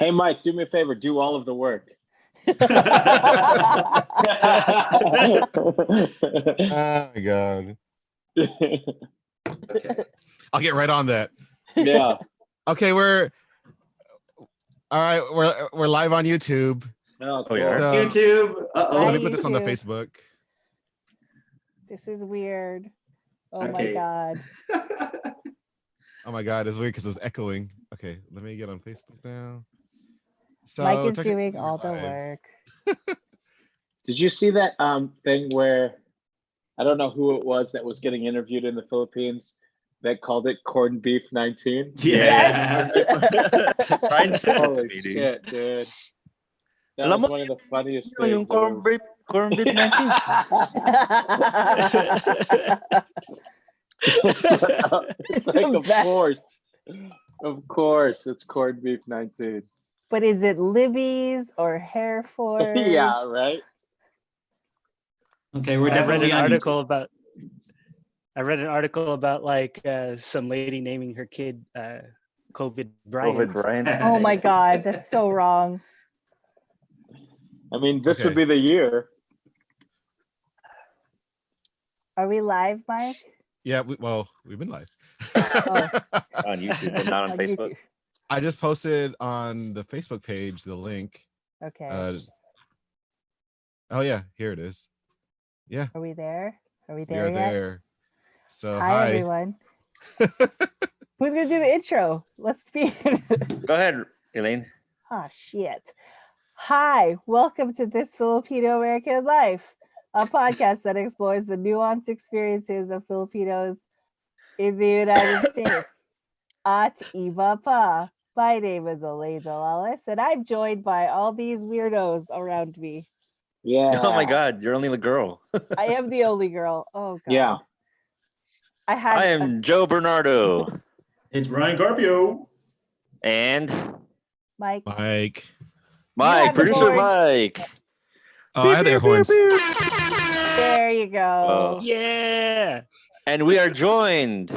Hey, Mike, do me a favor. Do all of the work. Oh my God. Okay. I'll get right on that. Yeah. Okay, we're live on YouTube. Oh, Oh, yeah. So, YouTube. let me Hi, put this on the YouTube. Facebook. This is weird. Oh my Okay. God. Oh my God, it's weird because it's echoing. Okay, let me get on Facebook now. So Mike is technically doing we're all the live. work. Did you see that thing where I don't know who it was that was getting interviewed in the Philippines that called it corned beef 19? Yeah. Ryan sent it to Holy me, dude. shit, dude. That Alam was mo, one of the funniest Ano yung things. corned beef 19? It's like, the of best. course, it's corned beef 19. But is it Libby's or Hereford? Yeah, right. Okay, we're I read definitely an on article YouTube. about. I read an article about like some lady naming her kid COVID Bryant. COVID Brian. Oh my God, that's so wrong. I mean, this would Okay. be the year. Are we live, Mike? Yeah, we've been live. Oh. On YouTube, but not on Facebook. YouTube. I just posted on the Facebook page the link. Okay. Oh yeah, here it is. Yeah, Are we there? Are we we there are yet? there. So Hi, everyone. Who's gonna do the intro? Let's be. Go ahead, Elaine. Oh shit. Hi, welcome to This Filipino American Life, a podcast that explores the nuanced experiences of Filipinos in the United States. At Iba Pa. My name is Elaine Delalis, and I'm joined by all these weirdos around me. Yeah. Oh my God, you're only the girl. I am the only girl. Oh God. Yeah. I am Joe Bernardo. It's Ryan Carpio. And Mike. Mike. Mike, have the producer board. Mike. Oh, I had air horns. There you go. Oh. Yeah. And we are joined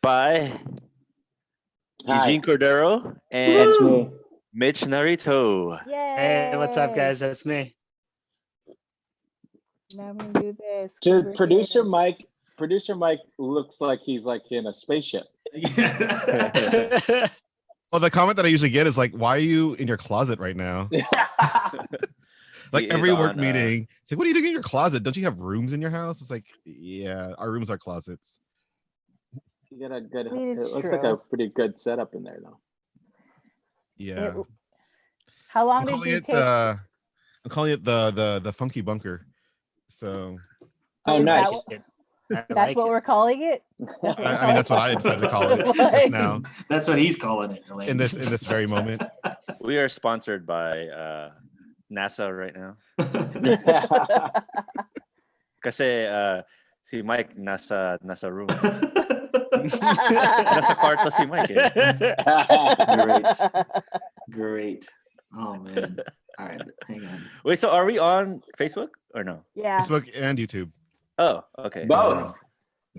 by Hi, Eugene Cordero and that's me. Mitch Narito. Yay. Hey, what's up, guys? That's me. Now I'm gonna do this. 'cause Dude, we're producer here. Mike looks like he's like in a spaceship. Well, the comment that I usually get is like, "Why are you in your closet right now?" Like He every is work on, meeting, it's like, "What are you doing in your closet? Don't you have rooms in your house?" It's like, "Yeah, our rooms are closets." You got a good. I mean, It it's looks like a true. pretty good setup in there, though. Yeah, How long I'm did calling you it take? I'm calling it the funky bunker. So Oh, is nice. that what, I that's like what it. we're calling it? That's what we're I mean, that's what I decided to call it just now That's what he's calling it, Elaine. in this very moment. We are sponsored by NASA right now. Kasi si Mike nasa room. Nasa kwarto si Mike. Great. Oh man. All right, hang on. Wait, so are we on Facebook or no? Yeah. Facebook and YouTube. Oh, okay. Both.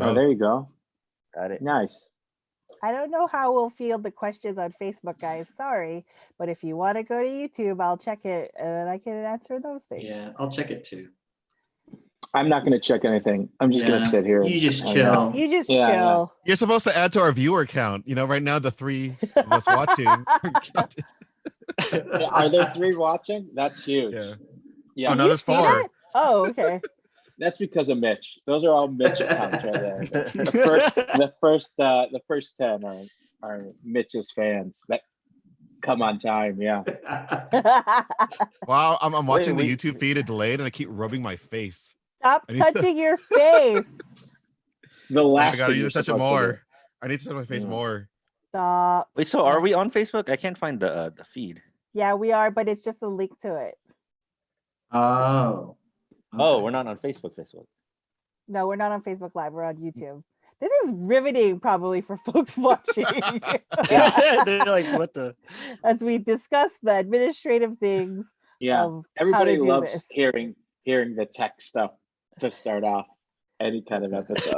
Oh, there you go. Got it. Nice. I don't know how we'll field the questions on Facebook, guys. Sorry. But if you want to go to YouTube, I'll check it and I can answer those things. Yeah, I'll check it too. I'm not going to check anything. I'm just going to Yeah, sit here. you just and chill. hang out. You just Yeah, chill. You're supposed to add to our viewer count. You know, right now the 3 of us watching. Yeah, are there 3 watching? That's huge. Yeah. Yeah. Oh, no, You there's see 4. that? Oh, okay. That's because of Mitch. Those are all Mitch accounts right there. The first 10 are Mitch's fans that come on time. Yeah. Wow, I'm watching Wait, the YouTube feed it delayed, and I keep rubbing my face. Stop I need to- touching your face. The Oh my last God, I thing need you're to touch it supposed to more. do. I need to touch my face Mm. more. Stop. Wait, so are we on Facebook? I can't find the feed. Yeah, we are, but it's just a link to it. Oh. Oh, okay. we're not on Facebook. No, we're not on Facebook Live. We're on YouTube. This is riveting, probably, for folks watching. They're like, what the? As we discuss the administrative things Yeah. of Everybody how to do loves this. hearing the tech stuff to start off any kind of episode.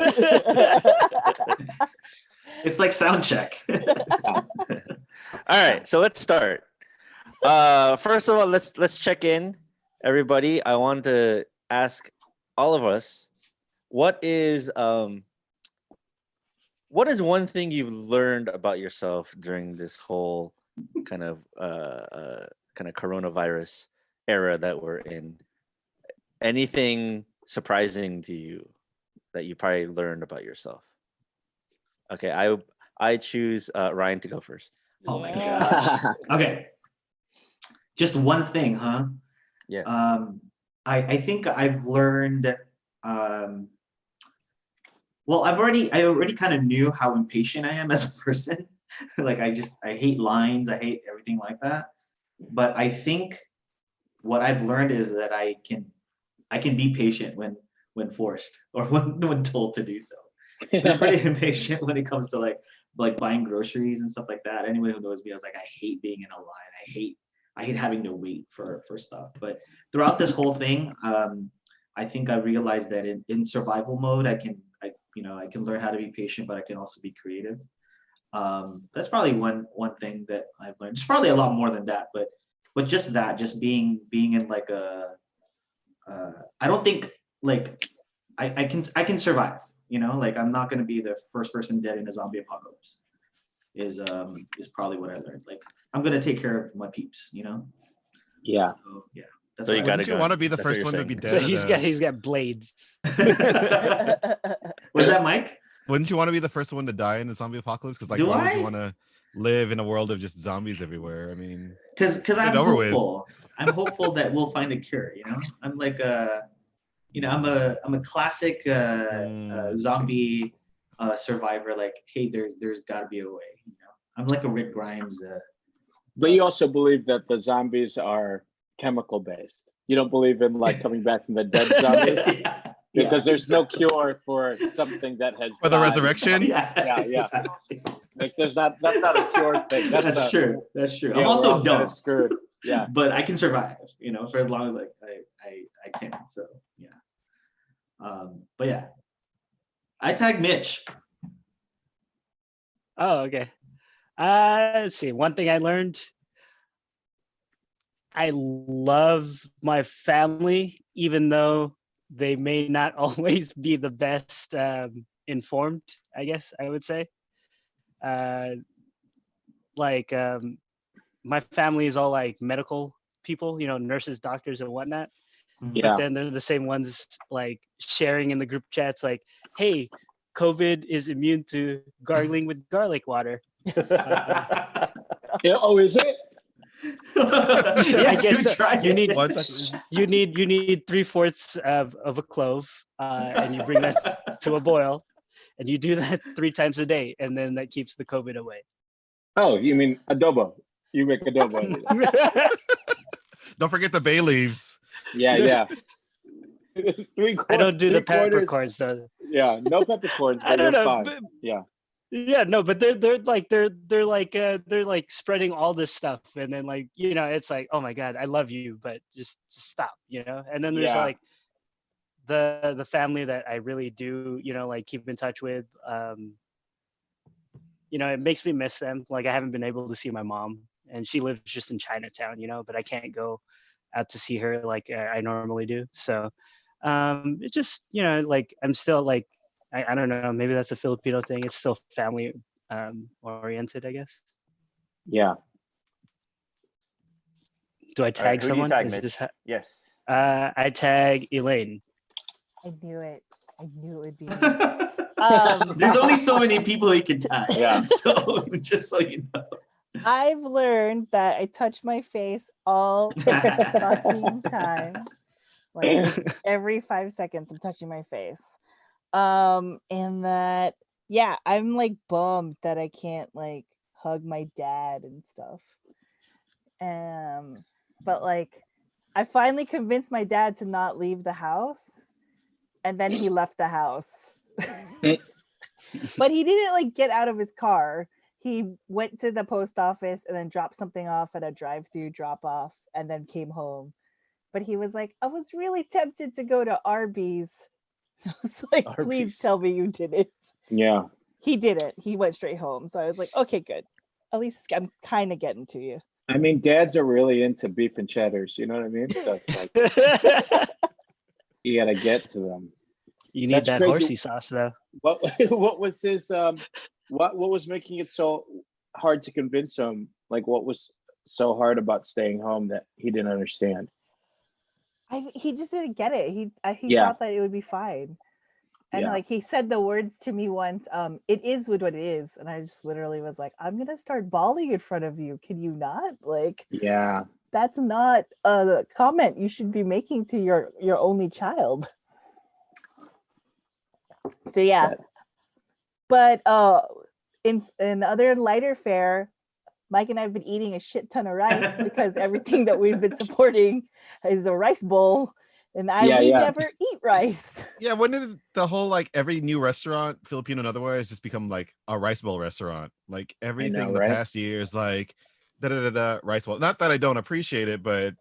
It's like sound check. All right, so let's start. First of all, let's check in, everybody. I want to ask all of us, what is one thing you've learned about yourself during this whole kind of coronavirus era that we're in? Anything surprising to you that you probably learned about yourself? Okay, I choose Ryan to go first. Oh my Yeah. gosh. Okay. Just one thing, huh? Yes. I think I've learned. Well, I already kind of knew how impatient I am as a person. Like I hate lines. I hate everything like that. But I think what I've learned is that I can be patient when forced or when told to do so. I'm pretty impatient when it comes to like buying groceries and stuff like that. Anyone who knows me, I was like, I hate being in a line. I hate having to wait for stuff. But throughout this whole thing, I think I realized that in survival mode, I can learn how to be patient, but I can also be creative. That's probably one thing that I've learned. There's probably a lot more than that, but just being in like a I don't think like I can survive. Like I'm not gonna be the first person dead in a zombie apocalypse. Is probably what I learned. Like I'm gonna take care of my peeps. Yeah. So yeah. That's So what you I got Wouldn't you want to be the That's what first you're one to be saying. dead? So he's got blades. What's that, Mike? Wouldn't you want to be the first one to die in the zombie apocalypse? Because Do why would I? you want to live in a world of just zombies everywhere? I mean, Because I'm over with. hopeful. I'm hopeful that we'll find a cure. I'm like I'm a classic zombie survivor. Like, hey, there's got to be a way. I'm like a Rick Grimes. But you also believe that the zombies are chemical based. You don't believe in like coming back from the dead zombies because there's no cure for something that has For the died. resurrection? Yeah. Exactly. Like that's not a cure thing. That's true. That's true. Yeah, I'm also we're all kinda dumb. screwed. Yeah. But I can survive, for as long as I can. So yeah. But yeah. I tag Mitch. Oh, okay. Let's see. One thing I learned. I love my family, even though they may not always be the best informed, I guess I would say. My family is all like medical people, nurses, doctors, and whatnot. Yeah. But then they're the same ones like sharing in the group chats, like, "Hey, COVID is immune to gargling with garlic water." Oh, is it? I guess you need What? you need 3/4 of a clove, and you bring that to a boil, and you do that 3 times a day, and then that keeps the COVID away. Oh, you mean adobo? You make adobo. Don't forget the bay leaves. Yeah. I don't do the 3/4. peppercorns though. Yeah, no peppercorns. I don't know. Fine. But, Yeah. yeah, no, but they're like spreading all this stuff, and then like it's like, oh my god, I love you, but just stop, And then there's Yeah. like the family that I really do like keep in touch with. It makes me miss them. Like I haven't been able to see my mom, and she lives just in Chinatown, but I can't go out to see her like I normally do. So it just like I'm still like I don't know, maybe that's a Filipino thing. It's still family oriented, I guess. Yeah. Do I tag Who someone? do you tag, Is Mitch? this Yes. I tag Elaine. I knew it. I knew it would be me. There's only so many people you can tag. Yeah. So just so you know. I've learned that I touch my face all the fucking time. Like every 5 seconds I'm touching my face. And that I'm like bummed that I can't like hug my dad and stuff. But like I finally convinced my dad to not leave the house, and then he left the house. But he didn't like get out of his car. He went to the post office and then dropped something off at a drive-through drop off and then came home. But he was like, I was really tempted to go to Arby's. I was like, please Arby's. tell me you didn't. Yeah. He didn't. He went straight home. So I was like, okay, good. At least I'm kind of getting to you. I mean, dads are really into beef and cheddars. You know what I mean? So it's like you gotta get to them. You need That's that crazy. horsey sauce though. What was his what was making it so hard to convince him? Like, what was so hard about staying home that he didn't understand? He just didn't get it. He Yeah. thought that it would be fine. And Yeah. like he said the words to me once, it is what it is. And I just literally was like, I'm gonna start bawling in front of you. Can you not? Like, Yeah. that's not a comment you should be making to your only child. So yeah. But in other lighter fare, Mike and I have been eating a shit ton of rice because everything that we've been supporting is a rice bowl. And we never eat rice. Yeah, when did the whole like every new restaurant, Filipino and otherwise, just become like a rice bowl restaurant? Like everything the past year is like rice bowl. Not that I don't appreciate it, but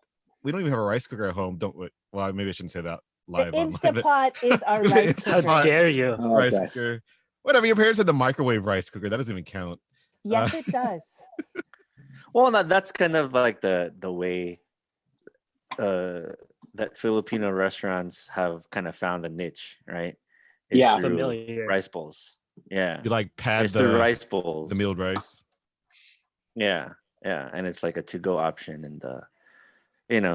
we don't even have a rice cooker at home, don't we? Well, maybe I shouldn't say that live. The Instant Pot is our rice cooker. How dare you? Rice cooker. Whatever, your parents had the microwave rice cooker. That doesn't even count. Yes, it does. Well, that's kind of like the way that Filipino restaurants have kind of found a niche, right? It's through familiar. rice bowls. Yeah. You like pad it's through rice bowls. The milled rice. Yeah. Yeah. And it's like a to-go option. And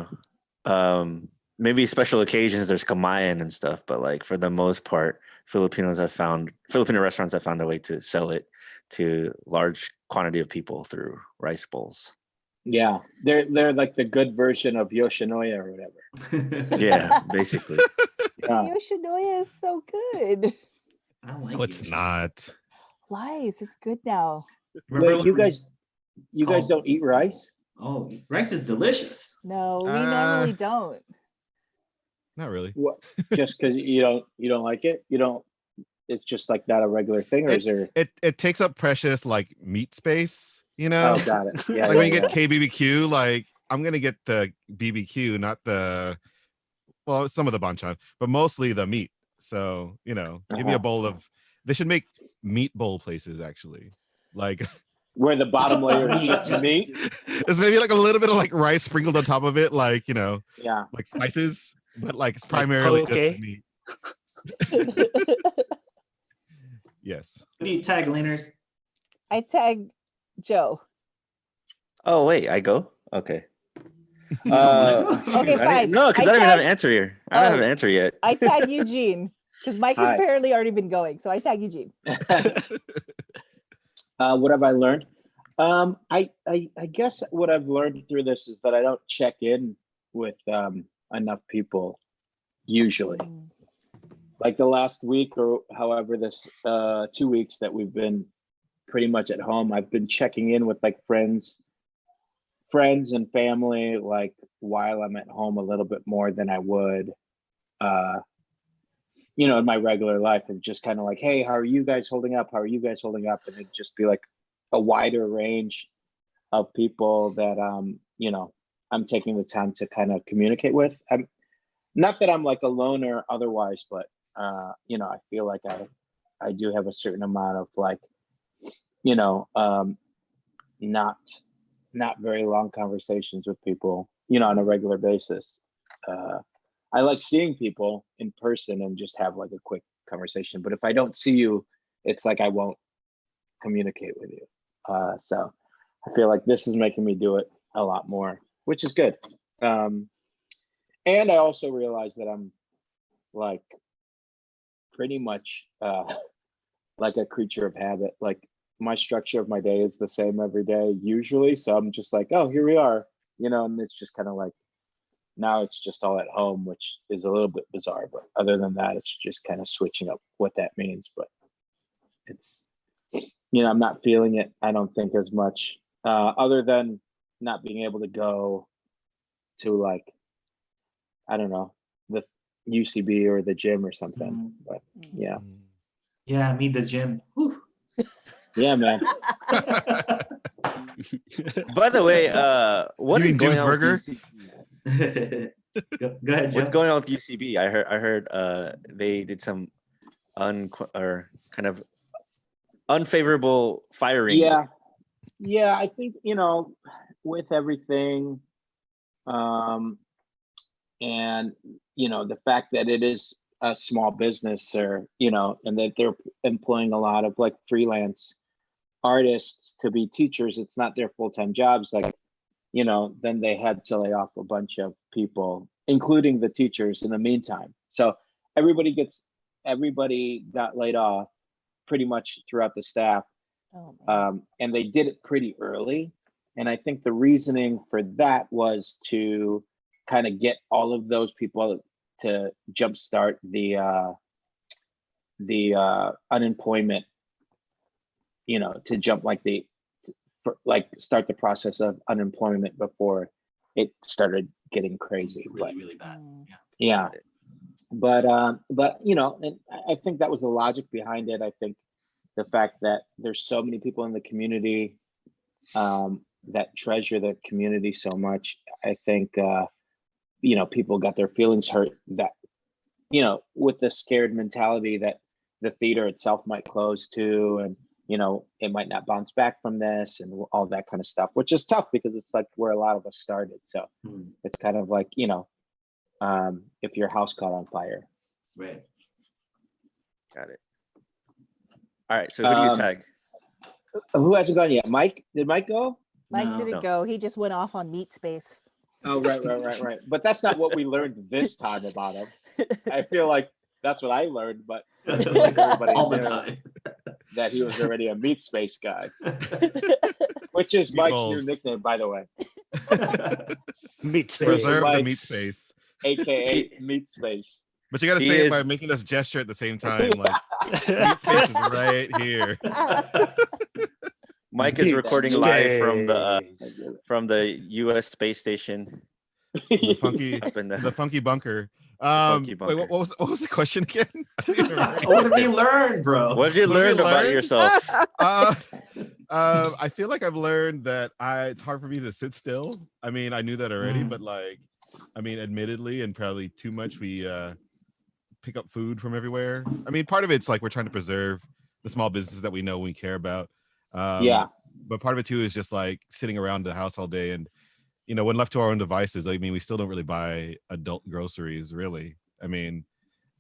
maybe special occasions there's kamayan and stuff, but like for the most part, Filipino restaurants have found a way to sell it to large quantity of people through rice bowls. Yeah, they're like the good version of Yoshinoya or whatever. Yeah, basically. Yeah. Yoshinoya is so good. I don't like No, it's not. Lies, it's good now. Wait, you guys don't eat rice? Oh, rice is delicious. No, we normally don't. Not really. What? Just because you don't like it? You don't? It's just like not a regular thing, or is there? It takes up precious like meat space. You know? Oh, got it. Yeah. Like when you get KBBQ, like I'm gonna get the BBQ, not some of the banchan, but mostly the meat. So give me a bowl of. They should make meat bowl places actually, like where the bottom layer is just meat. There's maybe like a little bit of like rice sprinkled on top of it, like like spices, but like it's primarily just meat. Yes. Who do you tag, Leaners? I tag Joe. Oh wait, I go? Okay. Okay, fine. No, because I don't even have an answer here. I don't have an answer yet. I tag Eugene because Mike has apparently already been going, so I tag Eugene. What have I learned? I guess what I've learned through this is that I don't check in with enough people usually. Like the last week or however this 2 weeks that we've been pretty much at home, I've been checking in with like friends and family like while I'm at home a little bit more than I would in my regular life, of just kind of like, hey, how are you guys holding up? And it'd just be like a wider range of people that I'm taking the time to kind of communicate with. I'm not that I'm like a loner otherwise, but I feel like I do have a certain amount of like not very long conversations with people on a regular basis. I like seeing people in person and just have like a quick conversation, but if I don't see you, it's like I won't communicate with you. So I feel like this is making me do it a lot more, which is good. And I also realize that I'm like pretty much like a creature of habit. Like my structure of my day is the same every day usually. So I'm just like, oh, here we are, and it's just kind of like, now it's just all at home, which is a little bit bizarre. But other than that, it's just kind of switching up what that means. But it's, I'm not feeling it, I don't think, as much, other than not being able to go to like, I don't know, the UCB or the gym or something. But yeah. Yeah, me the gym. Whew. Yeah, man. By the way, what You is mean going Jim's on Burger? with UCB? Go ahead, Joe. What's going on with UCB? I heard they did some kind of unfavorable firings. Yeah, I think with everything, and the fact that it is a small business, or and that they're employing a lot of like freelance artists to be teachers, it's not their full-time jobs, like then they had to lay off a bunch of people, including the teachers in the meantime. So everybody got laid off pretty much throughout the staff. And they did it pretty early. And I think the reasoning for that was to kind of get all of those people to jumpstart the unemployment, to jump start the process of unemployment before it started getting crazy. Really bad. Yeah. But and I think that was the logic behind it. I think the fact that there's so many people in the community that treasure the community so much. I think people got their feelings hurt that with the scared mentality that the theater itself might close too, and it might not bounce back from this and all that kind of stuff, which is tough because it's like where a lot of us started. So it's kind of like if your house caught on fire. Right. Got it. All right, so who do you tag? Who hasn't gone yet? Mike? Did Mike go? Mike didn't go. He just went off on Meat Space. Oh, right. But that's not what we learned this time about him. I feel like that's what I learned, but everybody all the knew time that he was already a Meat Space guy, which is Mike's new nickname, by the way. Meat Space. Preserve the Mike's- meat space. AKA Meat Space. But you got to He say it is- by making us gesture at the same time. Like, meat space is right here. Mike is recording live Space. from the U.S. space station The funky, up in the funky bunker. funky Wait, bunker. what was the question again? I don't even remember. what did we learn, bro? What have you What have learned you about learned? yourself? I feel like I've learned that it's hard for me to sit still. I mean, I knew that already, but admittedly, and probably too much, we pick up food from everywhere. I mean, part of it's like we're trying to preserve the small businesses that we know we care about. But part of it too is just like sitting around the house all day, and when left to our own devices, I mean, we still don't really buy adult groceries, really. I mean,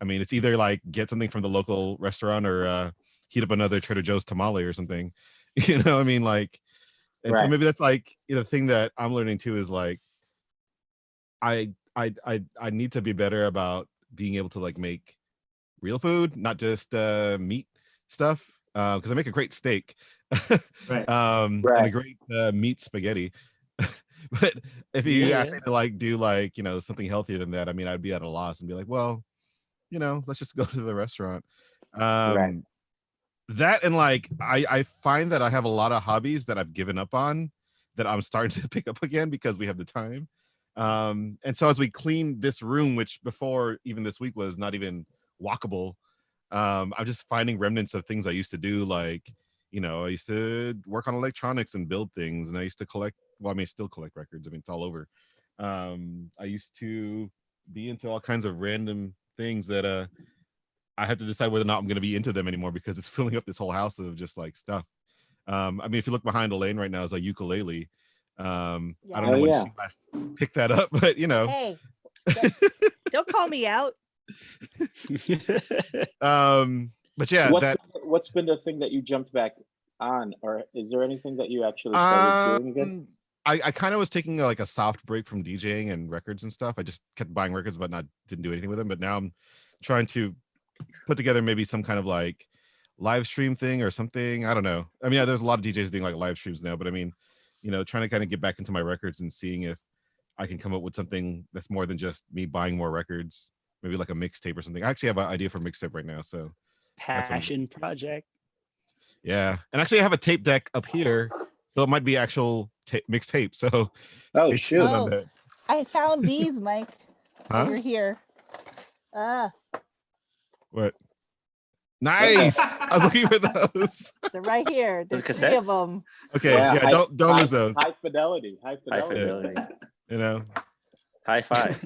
it's either like get something from the local restaurant or heat up another Trader Joe's tamale or something. I mean, like, and so maybe that's like the thing that I'm learning too is like, I need to be better about being able to like make real food, not just meat stuff, because I make a great steak, and a great meat spaghetti. But if you ask me to like do like something healthier than that, I mean, I'd be at a loss and be like, well, let's just go to the restaurant. That, and like I find that I have a lot of hobbies that I've given up on that I'm starting to pick up again because we have the time. And so as we clean this room, which before even this week was not even walkable, I'm just finding remnants of things I used to do. Like, I used to work on electronics and build things, and I used to collect, well, I mean, still collect records. I mean, it's all over. I used to be into all kinds of random things that I had to decide whether or not I'm going to be into them anymore because it's filling up this whole house of just like stuff. I mean, if you look behind Elaine right now, it's a ukulele. I don't know when she last picked that up, but Hey, don't call me out. But yeah, what's been the thing that you jumped back on, or is there anything that you actually started doing again? I kind of was taking like a soft break from DJing and records and stuff. I just kept buying records, but didn't do anything with them. But now I'm trying to put together maybe some kind of like live stream thing or something. I don't know. I mean, there's a lot of DJs doing like live streams now, but I mean, trying to kind of get back into my records and seeing if I can come up with something that's more than just me buying more records, maybe like a mixtape or something. I actually have an idea for a mixtape right now. So passion project. Yeah. And actually I have a tape deck up here, so it might be actual mixtape. So Oh, shoot. on that. I found these, Mike. Over here. What? Nice. I was looking for those. They're right here. There's Those 3 of cassettes? them. Okay, yeah, don't lose those. High fidelity. High fidelity. High five.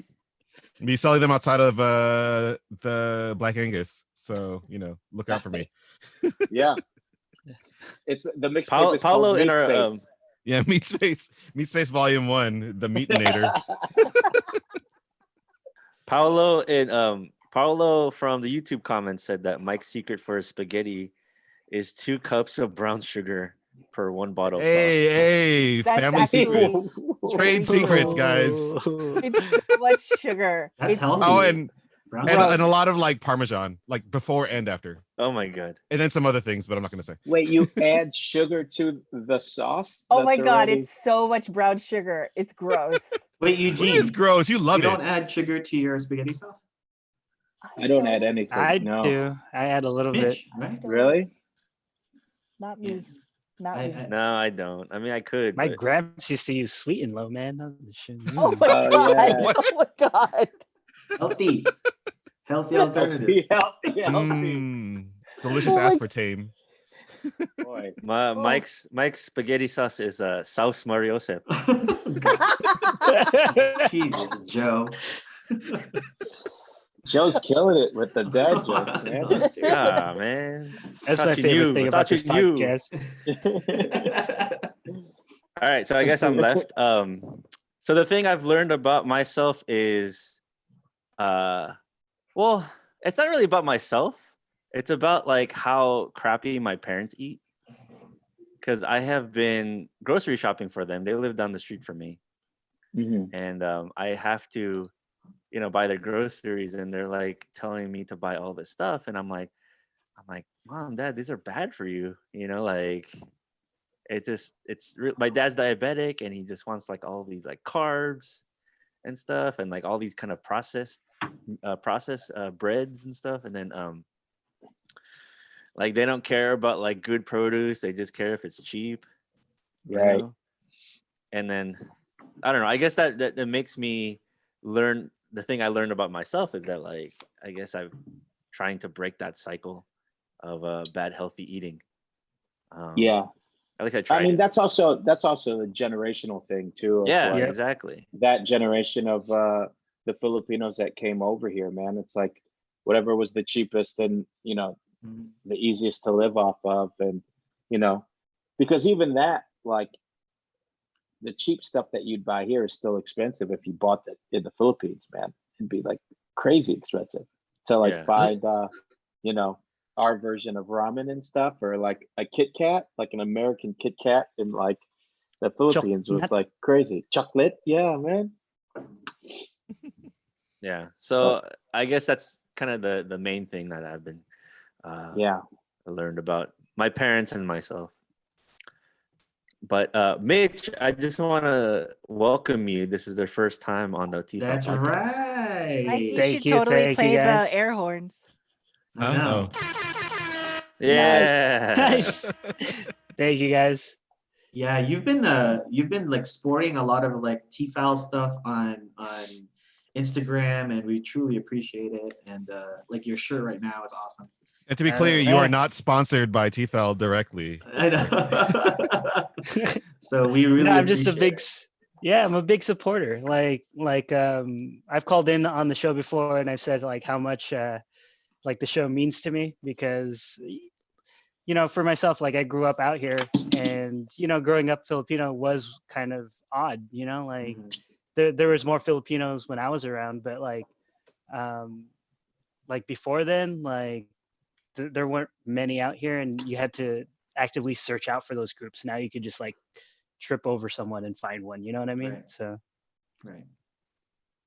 Be selling them outside of the Black Angus, so look out for me. Yeah, it's the mixtape. Paulo in Meat our Space. Yeah, Meat Space Volume 1, the Meatinator. Paolo from the YouTube comments said that Mike's secret for his spaghetti is 2 cups of brown sugar per 1 bottle of sauce. Hey, That's family actually secrets. Trade ridiculous. secrets, guys. It's so much sugar. That's It's healthy. Oh, and Brown and sugar. a lot of like Parmesan, like before and after. Oh my god. And then some other things, but I'm not gonna say. Wait, you add sugar to the sauce? Oh my that's god, already- it's so much brown sugar. It's gross. Wait, What Eugene, is gross? You love you don't it. add sugar to your spaghetti sauce? I don't add anything. I no. do. I add a little bit. Mitch, right? Really? Not Yeah. me. Not I- me. I- No, I don't. I mean, I could. My but- gramps used to use sweet and low, man. Oh my Oh, god. yeah. Oh my god. Healthy. Healthy alternative. Healthy. Delicious Oh my- aspartame. Boy. Mike's spaghetti sauce is Sauce Mariosep. Jesus, Joe. Joe's killing it with the dad jokes, man. Ah, man. That's Thought my you favorite knew. thing I about thought this you knew. podcast. All right, so I guess I'm left. So the thing I've learned about myself is, well, it's not really about myself. It's about like how crappy my parents eat. Because I have been grocery shopping for them. They live down the street from me, Mhm. and I have to, buy their groceries, and they're like telling me to buy all this stuff, and I'm like, Mom, Dad, these are bad for you. Like my dad's diabetic, and he just wants like all these like carbs and stuff, and like all these kind of processed breads and stuff, and then like they don't care about like good produce, they just care if it's cheap, Right. And then I don't know, I guess that makes me learn. The thing I learned about myself is that like I guess I'm trying to break that cycle of bad healthy eating. Yeah. At least I tried. I mean, that's also the generational thing too. Of yeah, like, exactly. that generation of the Filipinos that came over here, man. It's like whatever was the cheapest and the easiest to live off of, and because even that, like, the cheap stuff that you'd buy here is still expensive if you bought that in the Philippines, man. It'd be like crazy expensive to like Yeah. buy our version of ramen and stuff, or like a Kit Kat, like an American Kit Kat in like the Philippines was Chocolate. like crazy. Chocolate, yeah, man. Yeah. So I guess that's kind of the main thing that I've been Yeah. learned about my parents and myself. But Mitch, I just want to welcome you. This is their first time on the TFAL That's podcast. Like, right. you Thank should you, totally thank play you, the guys. air horns. I know. Yeah. Nice. Thank you, guys. Yeah, you've been like sporting a lot of like TFAL stuff on Instagram, and we truly appreciate it. And like your shirt right now is awesome. And to be clear, you yeah. are not sponsored by TFAL directly. I know. So we really. No, I'm just a appreciate big, it. yeah, I'm a big supporter. Like I've called in on the show before, and I've said like how much like the show means to me, because for myself, like I grew up out here, and growing up Filipino was kind of odd. Like Mhm. there was more Filipinos when I was around, but like before then, like there weren't many out here, and you had to actively search out for those groups. Now you could just like trip over someone and find one. You know what I mean? Right. So Right.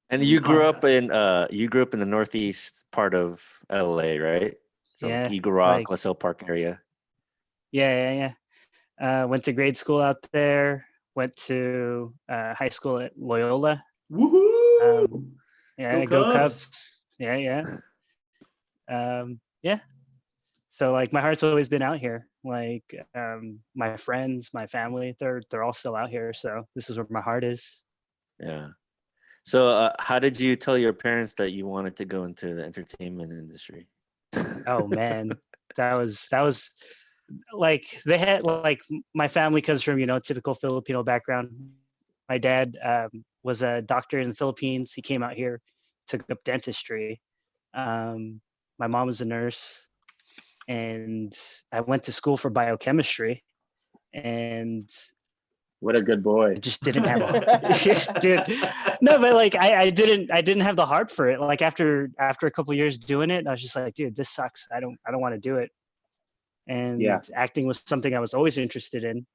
And you grew up Podcast. in the northeast part of LA, right? So Yeah, Eagle Rock, like- LaSalle Park area. yeah. Went to grade school out there. Went to high school at Loyola. Woohoo! Yeah, Go go Cubs. Cubs. Yeah. Yeah. So like my heart's always been out here. Like my friends, my family, they're all still out here. So this is where my heart is. Yeah. So how did you tell your parents that you wanted to go into the entertainment industry? Oh man, that was like they had like my family comes from typical Filipino background. My dad was a doctor in the Philippines. He came out here, took up dentistry. My mom was a nurse, and I went to school for biochemistry. And What a good boy. I just didn't have a dude. No, but like I didn't have the heart for it. Like after a couple of years doing it, I was just like, dude, this sucks. I don't want to do it. And acting was something I was always interested in.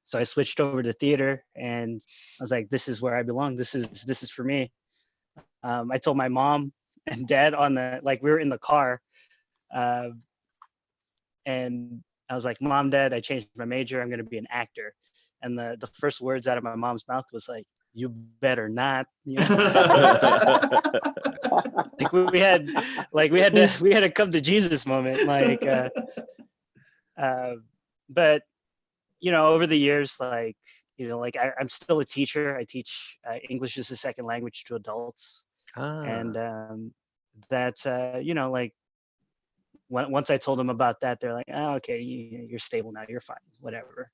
So I switched over to theater, and I was like, this is where I belong. This is for me. I told my mom and dad we were in the car, and I was like, Mom, Dad, I changed my major. I'm going to be an actor. And the first words out of my mom's mouth was like, you better not. You know? we had to come to Jesus moment. But over the years, I'm still a teacher. I teach English as a second language to adults. And once I told them about that, they're like, oh, okay, you're stable now, you're fine, whatever.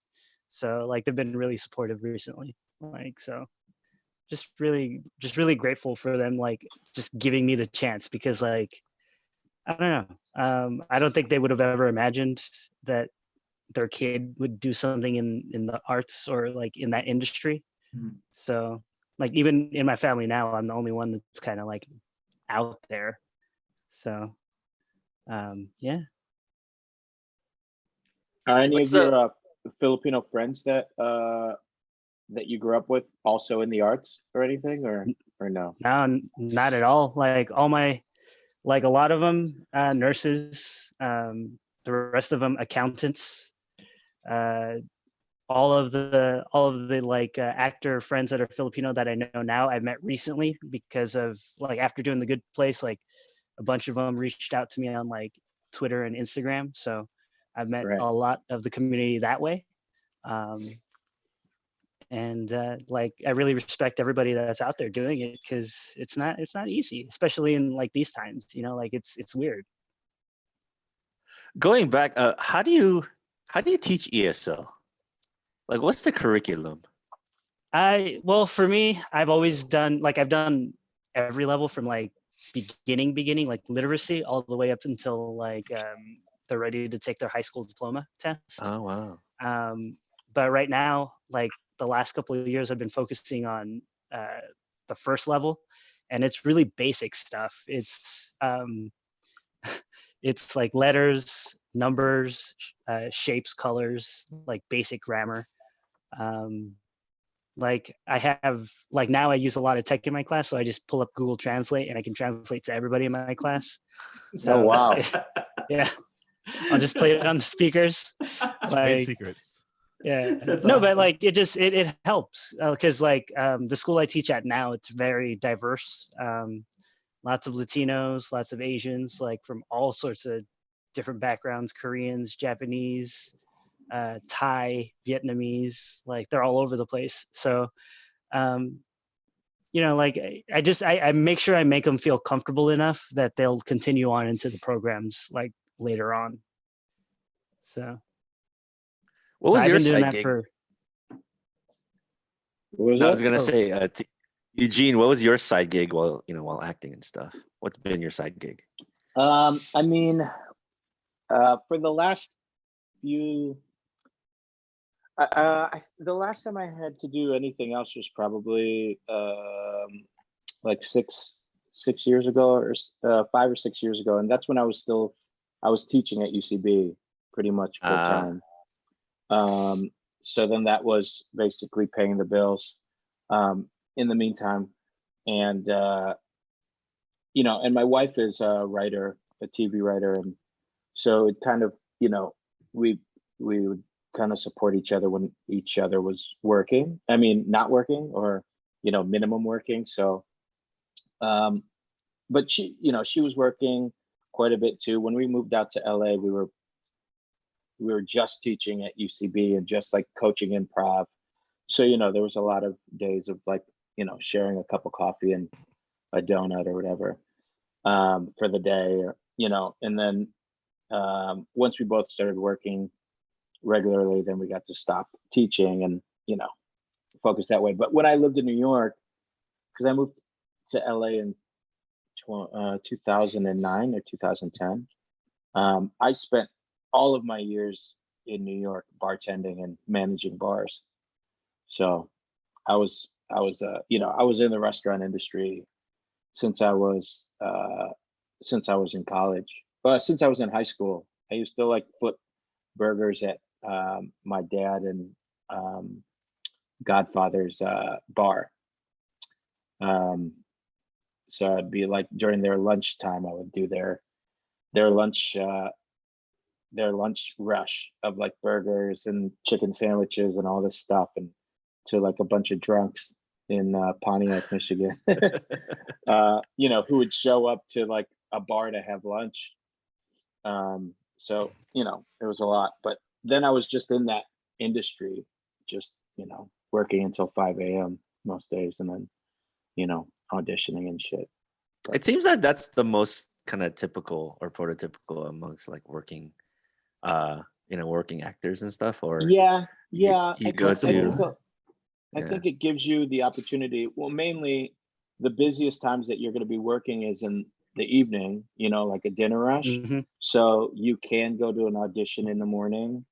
So they've been really supportive recently. So just really grateful for them, just giving me the chance, because I don't know. I don't think they would have ever imagined that their kid would do something in the arts or in that industry. Mm-hmm. So even in my family now, I'm the only one that's kind of out there. So yeah. Are any of your Filipino friends that you grew up with also in the arts or anything, or no? No, not at all. All my, a lot of them nurses, the rest of them accountants, all of the actor friends that are Filipino that I know now, I met recently because of after doing The Good Place, a bunch of them reached out to me on Twitter and Instagram. So I've met a lot of the community that way. And I really respect everybody that's out there doing it, because it's not easy, especially in these times, it's weird. Going back, how do you teach ESL? What's the curriculum? Well, for me, I've always done I've done every level from beginning literacy all the way up until they're ready to take their high school diploma test. Oh wow. But right now, the last couple of years, I've been focusing on the first level, and it's really basic stuff. It's it's letters, numbers, shapes, colors, basic grammar. I have now I use a lot of tech in my class, so I just pull up Google Translate and I can translate to everybody in my class. So, oh wow. Yeah, I'll just play it on the speakers. Trade secrets. Yeah. That's no, awesome. but it helps, because the school I teach at now, it's very diverse. Lots of Latinos, lots of Asians, from all sorts of different backgrounds, Koreans, Japanese, Thai, Vietnamese, they're all over the place. So, I make sure I make them feel comfortable enough that they'll continue on into the programs later on. So. What was your side gig? I was gonna say, Eugene, what was your side gig while acting and stuff? What's been your side gig? I mean, for the last few, the last time I had to do anything else was probably 6 years ago, or 5 or 6 years ago, and that's when I was teaching at UCB pretty much full time. So then that was basically paying the bills in the meantime. And, and my wife is a writer, a TV writer. And so it kind of, we would kind of support each other when each other was working. I mean, not working, or, minimum working. So, but she was working quite a bit too. When we moved out to LA, we were just teaching at UCB and just coaching improv. So, there was a lot of days of sharing a cup of coffee and a donut or whatever for the day, and then once we both started working regularly, then we got to stop teaching and, focus that way. But when I lived in New York, because I moved to LA in 2009 or 2010, I spent all of my years in New York bartending and managing bars. So I was you know, I was in the restaurant industry since I was in college. But since I was in high school, I used to like flip burgers at my dad and Godfather's bar. Um, so I'd be like during their lunchtime, I would do their lunch their lunch rush of like burgers and chicken sandwiches and all this stuff, and to like a bunch of drunks in Pontiac, Michigan, you know, who would show up to like a bar to have lunch. So, you know, it was a lot, but then I was just in that industry, just, you know, working until 5 a.m. most days, and then, you know, auditioning and shit. It seems that that's the most kind of typical or prototypical amongst like working, you know, working actors and stuff. Or yeah, you go to. I think it gives you the opportunity. Well, mainly the busiest times that you're going to be working is in the evening, you know, like a dinner rush. Mm-hmm. So you can go to an audition in the morning,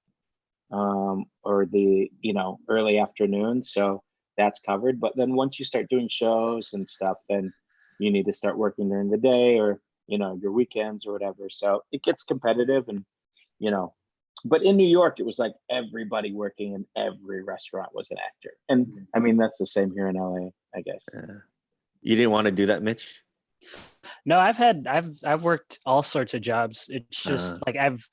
or the, you know, early afternoon. So that's covered. But then once you start doing shows and stuff, then you need to start working during the day, or, you know, your weekends or whatever. So it gets competitive, and, you know, but in New York, it was like everybody working in every restaurant was an actor. And I mean, that's the same here in LA, I guess. You didn't want to do that, Mitch? No, I've worked all sorts of jobs. It's just like I've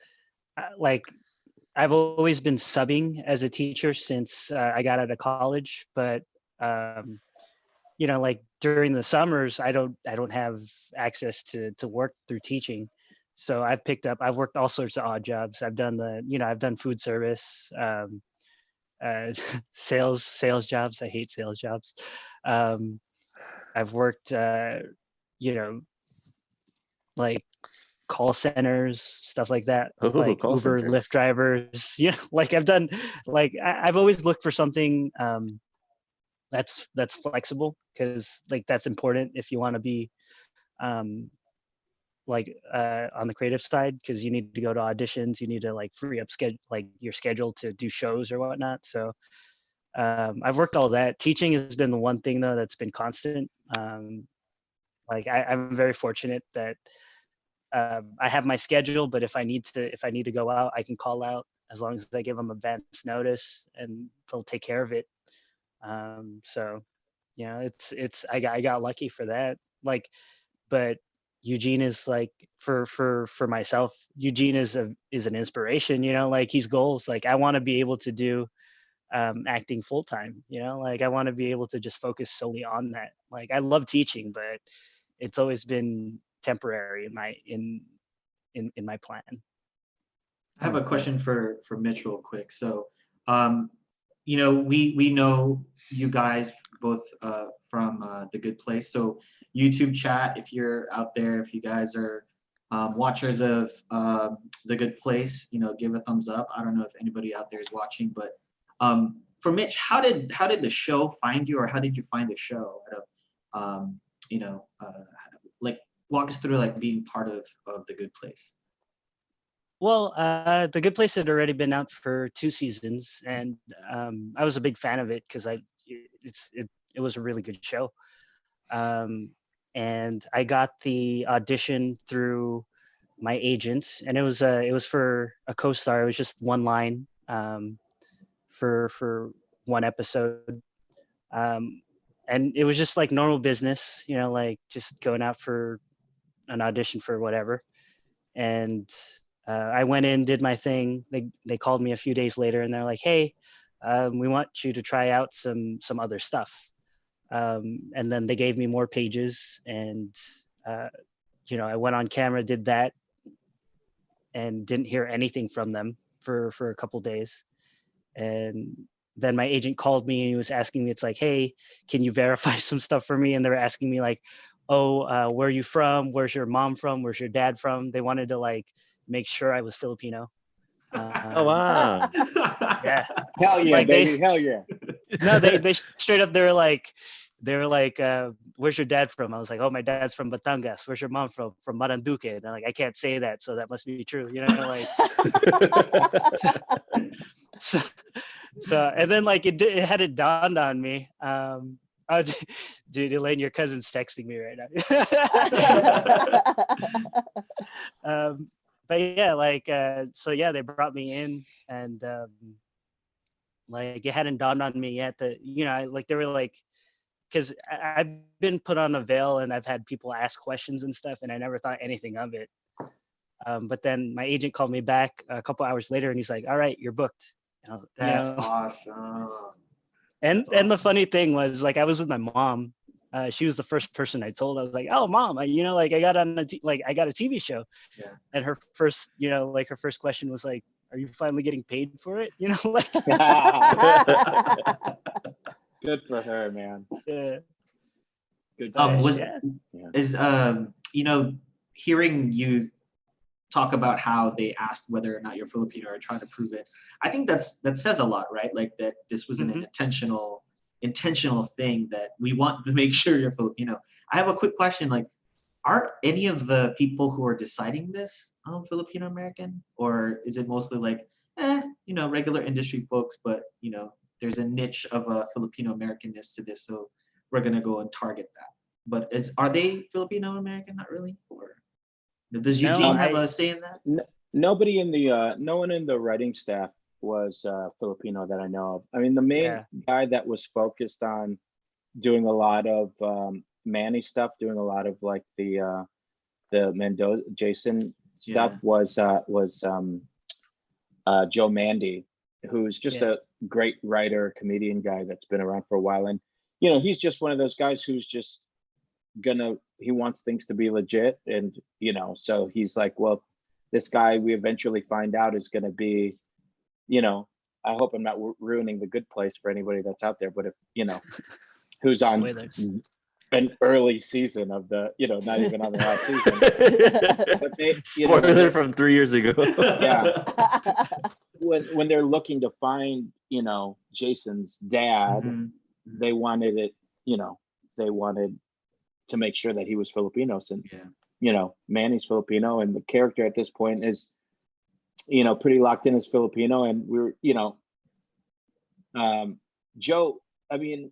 always been subbing as a teacher since I got out of college, but you know, like during the summers, I don't have access to work through teaching. So I've worked all sorts of odd jobs. I've done I've done food service, sales jobs. I hate sales jobs. I've worked, you know, like call centers, stuff like that, like Uber, center. Lyft drivers. Yeah, like I've done, like I've always looked for something that's flexible, because like that's important if you want to be like on the creative side, because you need to go to auditions, you need to like free up your schedule to do shows or whatnot. So I've worked all that. Teaching has been the one thing though that's been constant. Like I'm very fortunate that I have my schedule, but if I need to go out, I can call out as long as I give them advance notice, and they'll take care of it. So, you know, I got lucky for that. Like, but Eugene is like for myself, Eugene is an inspiration, you know, like he's goals. Like I want to be able to do acting full time, you know, like I want to be able to just focus solely on that. Like I love teaching, but it's always been temporary in my plan. I have a question for Mitch real quick. So, you know, we know you guys both from The Good Place. So YouTube chat, if you're out there, if you guys are watchers of The Good Place, you know, give a thumbs up. I don't know if anybody out there is watching, but for Mitch, how did the show find you, or how did you find the show? You know, like walk us through like being part of The Good Place. Well, The Good Place had already been out for 2 seasons, and I was a big fan of it because it was a really good show. And I got the audition through my agent, and it was for a co-star. It was just one line for one episode, and it was just like normal business, you know, like just going out for an audition for whatever. And I went in, did my thing. They called me a few days later, and they're like, "Hey, we want you to try out some other stuff." And then they gave me more pages, and you know, I went on camera, did that, and didn't hear anything from them for a couple days. And then my agent called me and he was asking me, it's like, "Hey, can you verify some stuff for me?" And they were asking me like, "Oh, where are you from? Where's your mom from? Where's your dad from?" They wanted to like make sure I was Filipino. Oh wow! Yeah, hell yeah, like baby, hell yeah. No, they straight up, they were like, "Where's your dad from?" I was like, "Oh, my dad's from Batangas." "Where's your mom from?" "From Maranduque." And I'm like, "I can't say that, so that must be true," you know, like. so and then like it hadn't dawned on me. Oh, dude, Elaine, your cousin's texting me right now. But yeah, like so yeah, they brought me in, and like it hadn't dawned on me yet that like they were like, because I've been put on a veil and I've had people ask questions and stuff, and I never thought anything of it. But then my agent called me back a couple hours later, and he's like, "All right, you're booked." That's awesome. And the funny thing was, like, I was with my mom. She was the first person I told. I was like, "Oh, mom, like I got on I got a TV show." Yeah. And her first, like her first question was like, "Are you finally getting paid for it?" Like. Good for her, man. Yeah. Good. Hearing you talk about how they asked whether or not you're Filipino or trying to prove it, I think that says a lot, right? Like that this was an intentional thing that we want to make sure you're Filipino. I have a quick question. Like, are any of the people who are deciding this Filipino American, or is it mostly like, regular industry folks, but there's a niche of a Filipino Americanness to this, so we're gonna go and target that. But are they Filipino American? Not really. Or does Eugene have a say in that? Nobody in the no one in the writing staff was Filipino that I know of. I mean, the main guy that was focused on doing a lot of Manny stuff, doing a lot of like the Mendoza Jason stuff was Joe Mandy, who's just a great writer, comedian guy that's been around for a while. And, he's just one of those guys who's just he wants things to be legit. And, so he's like, well, this guy we eventually find out is going to be, I hope I'm not ruining the good place for anybody that's out there, but if, who's on an early season of the, not even on the last season. But Spoiler from 3 years ago. Yeah. When they're looking to find, Jason's dad, they wanted it, they wanted to make sure that he was Filipino since, Manny's Filipino, and the character at this point is, pretty locked in as Filipino. And we're, Joe, I mean,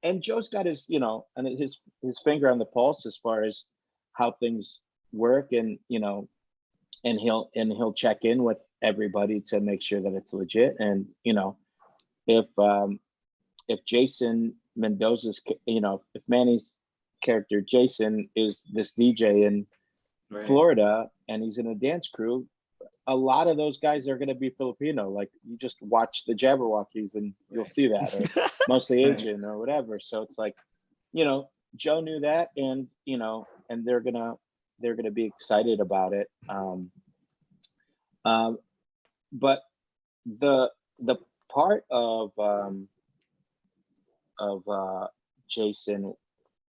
and Joe's got his, and his finger on the pulse as far as how things work, and and he'll check in with everybody to make sure that it's legit. And if Jason Mendoza's, if Manny's character Jason is this DJ in Florida and he's in a dance crew, a lot of those guys are going to be Filipino. Like, you just watch the Jabberwockies and you'll see that, or mostly Asian or whatever. So it's like, Joe knew that, and and they're gonna be excited about it. But the part of Jason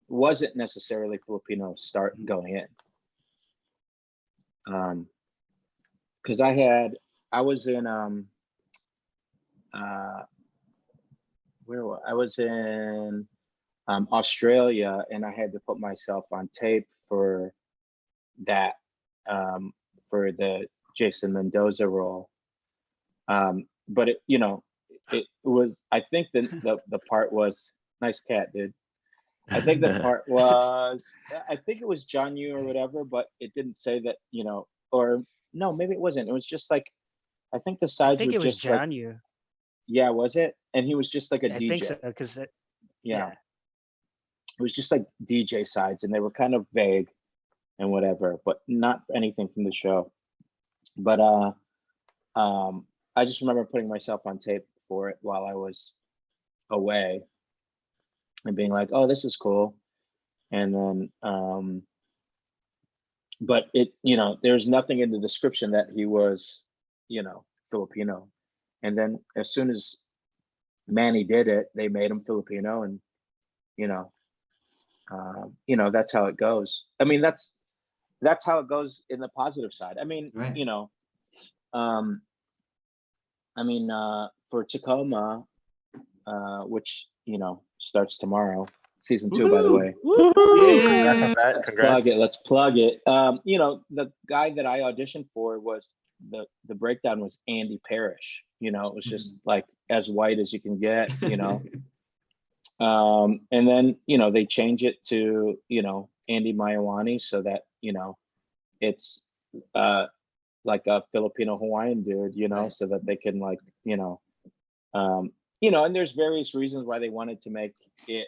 wasn't necessarily Filipino start going in. Because I was in Australia, and I had to put myself on tape for that, for the Jason Mendoza role. But it was, I think the part was, nice cat, dude. I think the part was, I think it was John Yu or whatever, but it didn't say that, or no, maybe it wasn't. It was just like, I think the sides. I think it was John Yu. Yeah, was it? And he was just like a DJ. I think so, because yeah, it was just like DJ sides, and they were kind of vague and whatever, but not anything from the show. But I just remember putting myself on tape for it while I was away, and being like, "Oh, this is cool," and then, but it, there's nothing in the description that he was, Filipino. And then as soon as Manny did it, they made him Filipino, and that's how it goes. I mean, that's how it goes in the positive side. I mean, for Tacoma, which starts tomorrow, season 2, by the way. Congrats on that. Congrats. Let's plug it. The guy that I auditioned for was the breakdown was Andy Parrish, You know, it was just like as white as you can get, you know. And then, you know, they change it to, you know, Andy Mayawani so that, you know, it's like a Filipino Hawaiian dude, you know, Right. so that they can like, you know, and there's various reasons why they wanted to make it,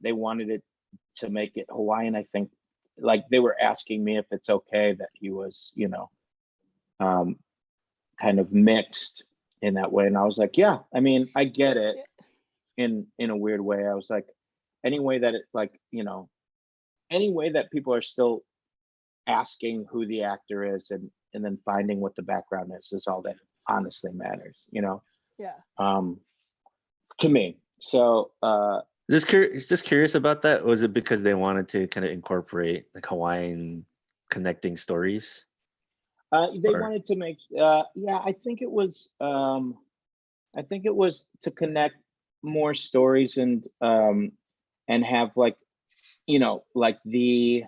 they wanted it to make it Hawaiian. I think like they were asking me if it's okay that he was, you know, kind of mixed in that way. And I was like, yeah, I mean, I get it in a weird way. I was like, any way that it like, you know, any way that people are still asking who the actor is and then finding what the background is all that honestly matters, you know. Yeah. To me. So Just curious about that. Was it because they wanted to kind of incorporate like Hawaiian connecting stories? they Or- wanted to make yeah, I think it was to connect more stories and have like, you know, like the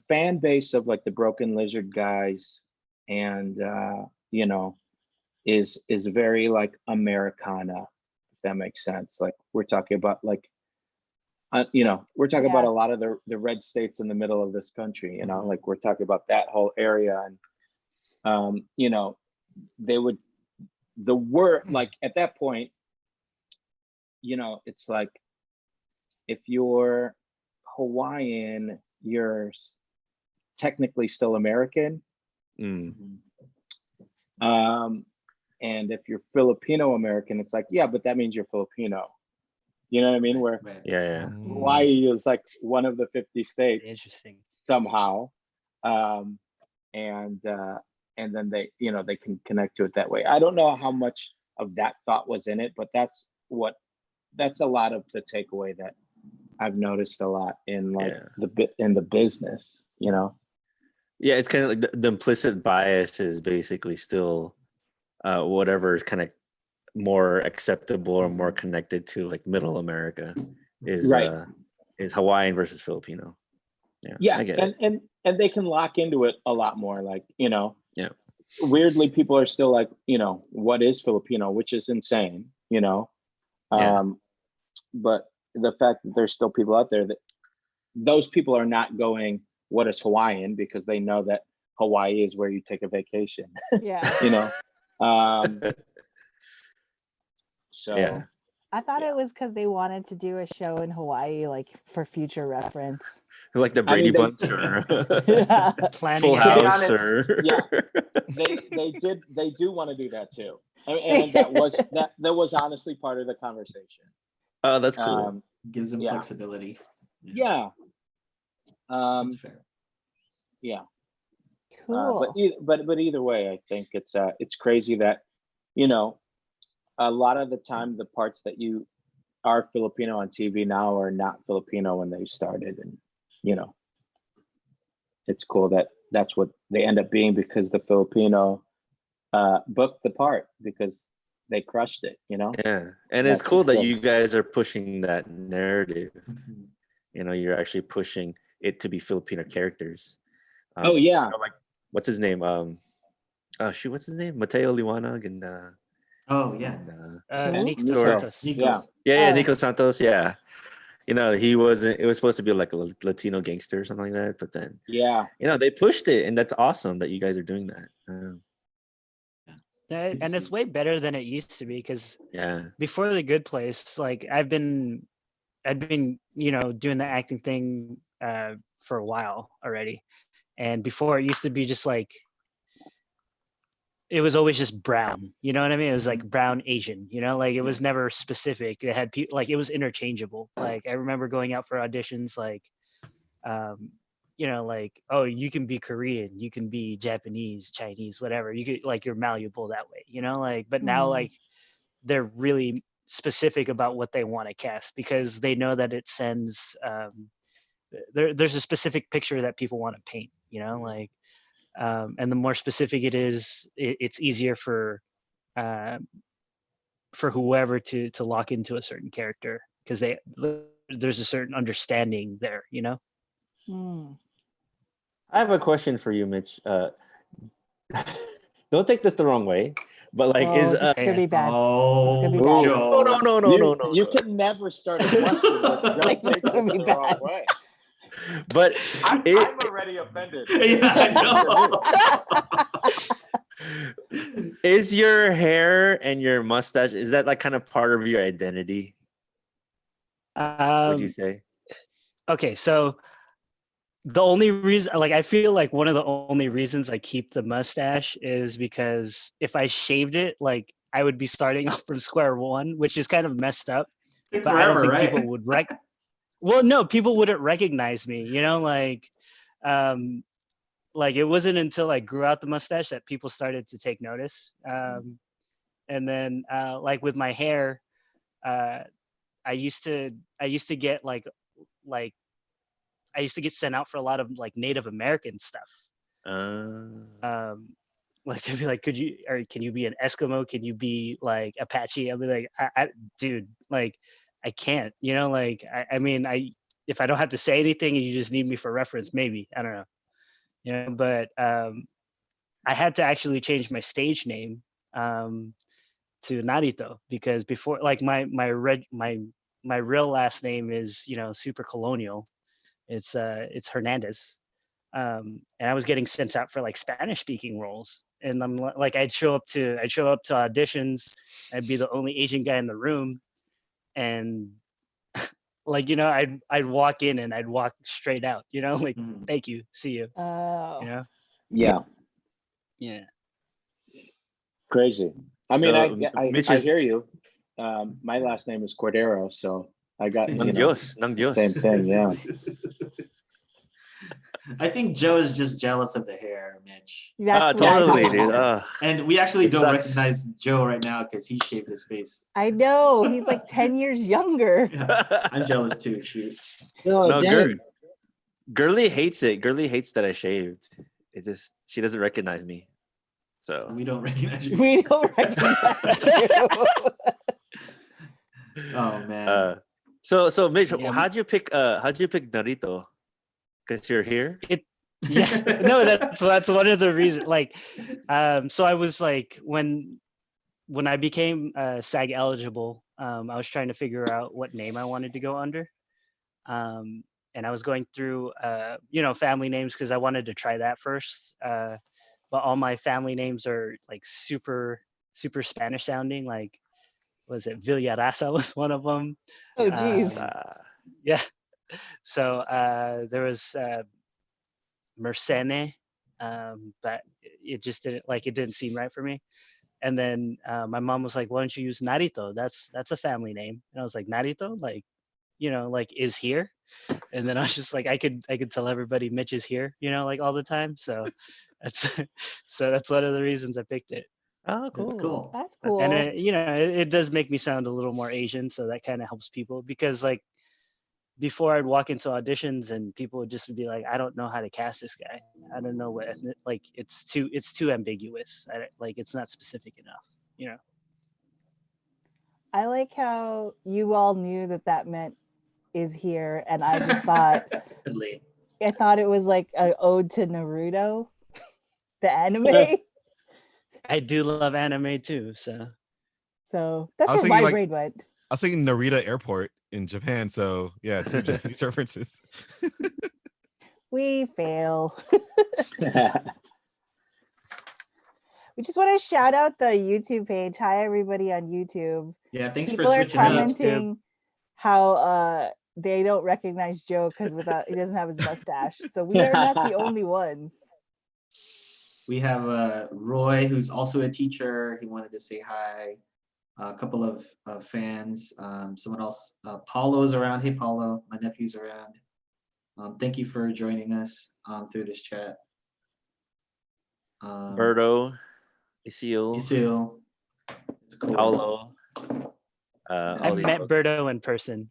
fan base of like the Broken Lizard guys and you know, is very like Americana, if that makes sense. Like we're talking about like you know, we're talking about Yeah. a lot of the red states in the middle of this country, you know, like we're talking about that whole area. And you know, they would the word like at that point, you know, it's like if you're Hawaiian, you're technically still American. Mm. And if you're Filipino American, it's like, yeah, but that means you're Filipino. You know what I mean? Where Right. Yeah. Hawaii is like one of the 50 states Interesting. somehow. And then they, you know, they can connect to it that way. I don't know how much of that thought was in it, but that's a lot of the takeaway that I've noticed a lot in like in the business, you know. Yeah, it's kind of like the implicit bias is basically still whatever is kind of more acceptable or more connected to like middle America is Right. Is Hawaiian versus Filipino. Yeah, I get it. And they can lock into it a lot more. Like, you know, Yeah. Weirdly, people are still like, you know, what is Filipino, which is insane, you know. Yeah. But the fact that there's still people out there that those people are not going, what is Hawaiian, because they know that Hawaii is where you take a vacation. Yeah. You know. So Yeah. I thought it was because they wanted to do a show in Hawaii, like for future reference. Like the I Brady mean, Bunch or Yeah. Planning Full it To be out. House honest, or yeah. They do want to do that too. And that was honestly part of the conversation. Oh, that's cool. Gives them Yeah. flexibility. Yeah. That's fair. Yeah. Cool. But either way, I think it's crazy that, you know, a lot of the time the parts that you are Filipino on TV now are not Filipino when they started, and you know, it's cool that that's what they end up being because the Filipino booked the part because they crushed it, you know. Yeah. And it's That's cool that cool. you guys are pushing that narrative. Mhm. You know, you're actually pushing it to be Filipino characters. Oh yeah. You know, like what's his name? What's his name? Mateo Liwanag and Oh yeah. And Nico Nico. Santos. Yeah. Yeah, Oh. Nico Santos. Yeah, you know, it was supposed to be like a Latino gangster or something like that, but then Yeah. you know they pushed it, and that's awesome that you guys are doing that. Good to And it's see. way better than it used to be because Yeah, before The Good Place, like I'd been, you know, doing the acting thing for a while already. And before it used to be just like, it was always just brown, you know what I mean? It was like brown Asian, you know, like it was never specific. It had people like, it was interchangeable. Like I remember going out for auditions, like, you know, like, oh, you can be Korean, you can be Japanese, Chinese, whatever. You could like, you're malleable that way, you know, like, but now like they're really specific about what they want to cast because they know that it sends, there's a specific picture that people want to paint, you know, like, and the more specific it is, it's easier for whoever to lock into a certain character because there's a certain understanding there, you know. Mm. I have a question for you, Mitch. don't take this the wrong way, but like Oh, is this is gonna be bad. Oh, It's gonna be bad. Joe. no. You can never start a question with don't Like, take it's this gonna be the wrong bad. way. But I'm it, already offended. Yeah, I know. is your hair and your mustache, is that like kind of part of your identity? Would you say? Okay, so the only reason, like, I feel like one of the only reasons I keep the mustache is because if I shaved it, like, I would be starting off from square one, which is kind of messed up. Took But I don't forever, think right? people would Well, no, people wouldn't recognize me. You know, like it wasn't until I grew out the mustache that people started to take notice. And then, like with my hair, I used to get like I used to get sent out for a lot of like Native American stuff. Like they'd be like, can you be an Eskimo? Can you be like Apache? I'll be like, dude, like I can't, you know, like, I mean, if I don't have to say anything and you just need me for reference, maybe, I don't know, you know, but I had to actually change my stage name to Narito because before, like my real last name is, you know, super colonial. It's Hernandez. And I was getting sent out for like Spanish speaking roles. And I'm like, I'd show up to auditions. I'd be the only Asian guy in the room. And like, you know, I'd walk in and I'd walk straight out, you know, like, thank you, see you, Oh. you know? Yeah. Yeah. Crazy. I mean, So, I hear you. My last name is Cordero, so I got, you Nang know, Dios, Nang Dios. same thing. Yeah. I think Joe is just jealous of the hair, Mitch. That's what I Totally, thought. dude. And we actually It don't sucks. recognize Joe right now because he shaved his face. I know he's like 10 years younger. Yeah, I'm jealous too. Shoot. Oh, No, dang. Girly hates it. Girly hates that I shaved. She doesn't recognize me. So We don't recognize you. We don't recognize you. Oh man. So Mitch, Yeah. how'd you pick Narito? Because you're here? Yeah, no, that's one of the reasons. Like, so I was like, when I became SAG eligible, I was trying to figure out what name I wanted to go under, and I was going through, you know, family names because I wanted to try that first. But all my family names are like super Spanish sounding. Like, was it Villarasa was one of them? Oh, geez. Yeah. So there was Mercene, but it just didn't seem right for me. And then my mom was like, "Why don't you use Narito? That's a family name." And I was like, "Narito, like, you know, like is here." And then I was just like, I could tell everybody Mitch is here, you know, like all the time. So that's one of the reasons I picked it. Oh, cool. That's cool. That's cool. And it does make me sound a little more Asian, so that kind of helps people because like before I'd walk into auditions and people would just be like, I don't know how to cast this guy. I don't know what like it's too ambiguous. Like it's not specific enough, you know. I like how you all knew that meant is here, and I just thought I thought it was like an ode to Naruto, the anime. I do love anime too, so That's where my brain went. I was thinking Narita Airport in Japan, so yeah, two Japanese references. We fail. We just want to shout out the YouTube page. Hi, everybody on YouTube. Yeah, thanks People for are switching up. commenting how they don't recognize Joe because he doesn't have his mustache. So we are not the only ones. We have Roy, who's also a teacher. He wanted to say hi. A couple of fans. Someone else. Paulo's around. Hey, Paulo. My nephew's around. Thank you for joining us through this chat. Berto, Isil, it's cool. Paulo. I met Berto in person.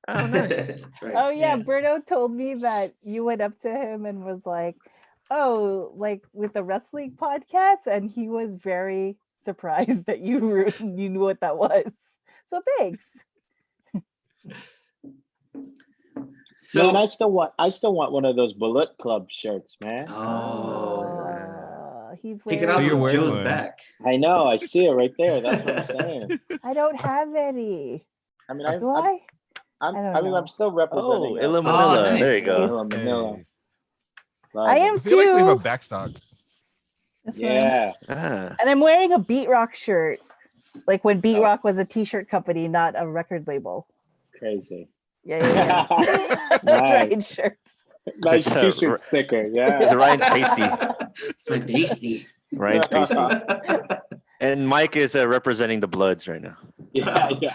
Oh, nice. That's right. Oh yeah, Berto told me that you went up to him and was like, "Oh, like with the wrestling podcast," and he was very surprised that you knew what that was. So thanks. So, man, I still want one of those Bullet Club shirts, man. Oh, He's Take it wearing. off you're of wearing Joe's one. back. I know. I see it right there. That's what I'm saying. I don't have any. I mean, Do I? I don't know. I'm still representing. Oh, Illa Oh, Manila. nice. There you go. Illa Manila. Nice. Love I it. am I feel like we have a too. backstock. This one. Yeah. Ah. And I'm wearing a Beat Rock shirt. Like when Beat Oh. Rock was a t-shirt company, not a record label. Crazy. Yeah. That's right, Nice. shirts. Nice That's, t-shirt sticker. It's Yeah. Ryan's pasty. It's my pasty. Ryan's pasty. And Mike is representing the Bloods right now. Yeah. He's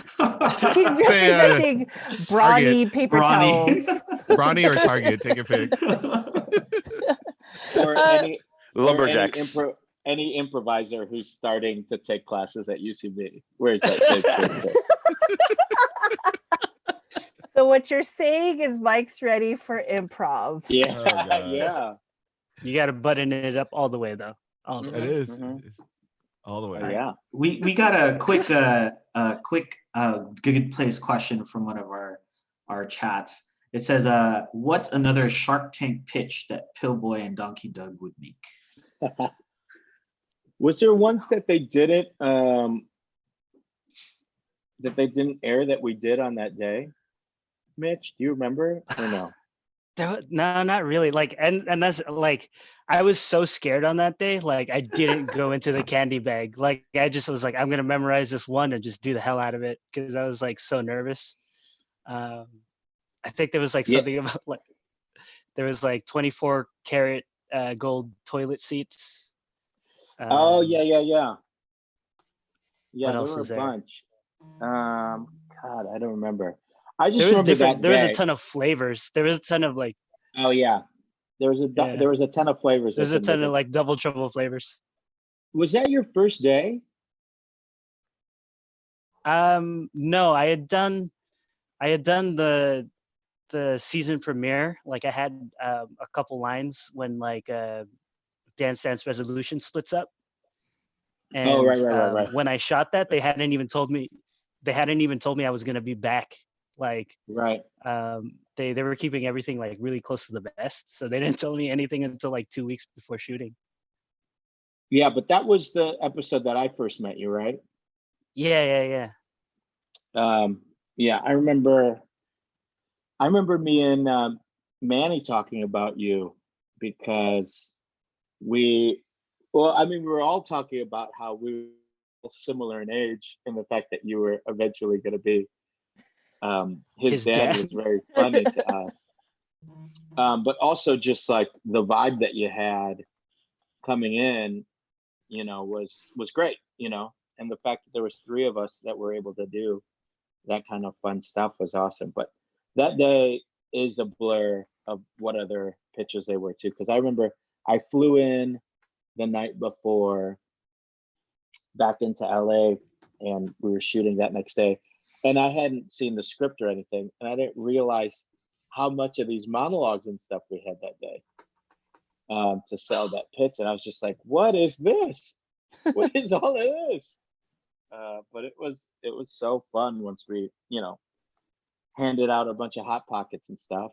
Say, representing brawny paper Brawny. towels. Bronny or Target, take your pick. Or Lumberjacks. any improviser who's starting to take classes at UCB. Where's that shirt? So what you're saying is Mike's ready for improv. Yeah. Oh, God. Yeah. You got to button it up all the way though. All the way. It is. Mhm. It is. All the way. Yeah. We got a quick good place question from one of our chats. It says, what's another Shark Tank pitch that Pillboy and Donkey Doug would make? Was there ones that they didn't air that we did on that day? Mitch, do you remember or no? No, not really. Like, and that's like, I was so scared on that day. Like, I didn't go into the candy bag. Like, I just was like, I'm gonna memorize this one and just do the hell out of it because I was like so nervous. I think there was like Yeah. something about like there was like 24 karat gold toilet seats. Oh yeah. Yeah, What there else were was a there? bunch. God, I don't remember. I just There was remember different. that There was a day. ton of flavors. There was a ton of like. Oh yeah, there was Yeah. a ton of flavors. There's that a they ton did. of like double trouble flavors. Was that your first day? No, I had done the season premiere. Like I had a couple lines when like Dance Dance Resolution splits up. And Oh, right. when I shot that, they hadn't even told me I was gonna be back. Like Right. they were keeping everything like really close to the vest. So they didn't tell me anything until like 2 weeks before shooting. Yeah, but that was the episode that I first met you, right? Yeah. Yeah, I remember me and Manny talking about you because we were all talking about how we were similar in age and the fact that you were eventually going to be his dad was very funny to us. But also just like the vibe that you had coming in, was great, and the fact that there was 3 of us that were able to do that kind of fun stuff was awesome. But that day is a blur of what other pitches they were too, because I remember I flew in the night before back into LA and we were shooting that next day, and I hadn't seen the script or anything, and I didn't realize how much of these monologues and stuff we had that day to sell that pitch, and I was just like, what is this? What is all of this? But it was so fun once we handed out a bunch of hot pockets and stuff.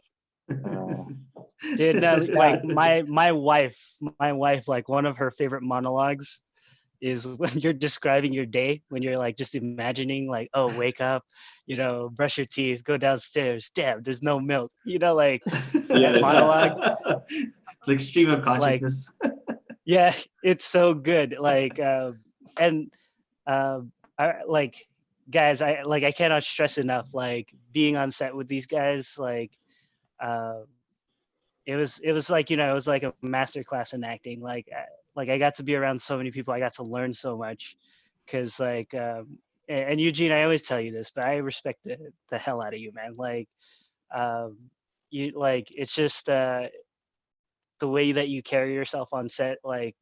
Dude, no, like my wife, like one of her favorite monologues is when you're describing your day, when you're like just imagining like, oh, wake up, brush your teeth, go downstairs, damn, there's no milk, like that monologue. Like stream of consciousness. Yeah, it's so good. Like guys, I cannot stress enough, like being on set with these guys, like it was like, it was like a master class in acting. Like I got to be around so many people. I got to learn so much because like, and Eugene, I always tell you this, but I respect the hell out of you, man. Like, you like, it's just the way that you carry yourself on set, like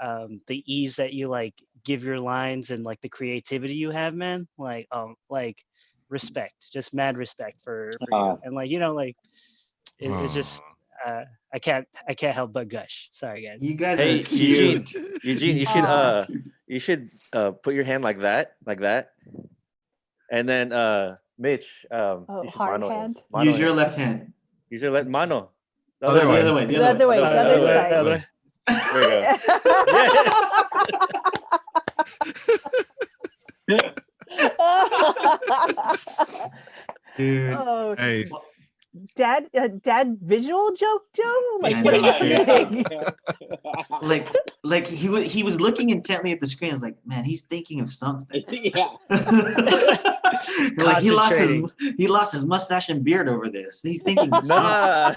the ease that you like give your lines and like the creativity you have, man. Like, respect, just mad respect for you. And like, like it's just I can't help but gush. Sorry, guys. You guys Hey, are cute. Eugene, you should put your hand like that, and then Mitch, you should hard mano hand. Use your left hand. Use your left mano. The other way. The other way. The other side. Other way. There you go. Yes. Dude. Oh, Hey, dad visual joke, Joe? Like, I what know, are you seriously. doing? Like he was looking intently at the screen. I was like, man, he's thinking of something. Yeah. Like Concentrating. he lost his mustache and beard over this. He's thinking of something. Nah.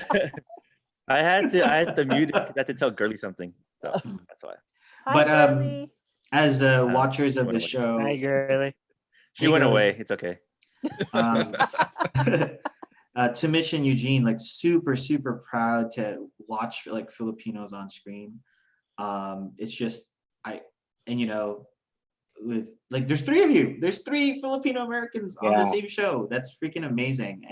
I had to mute it. I had to tell Girly something. So that's why. Hi, But, Girly. As watchers of the show, Hi, girly. She Hey, went Girly. away. It's okay. To Mitch and Eugene, like super proud to watch like Filipinos on screen. It's just with like there's three of you. There's three Filipino Americans on the Yeah. same show. That's freaking amazing.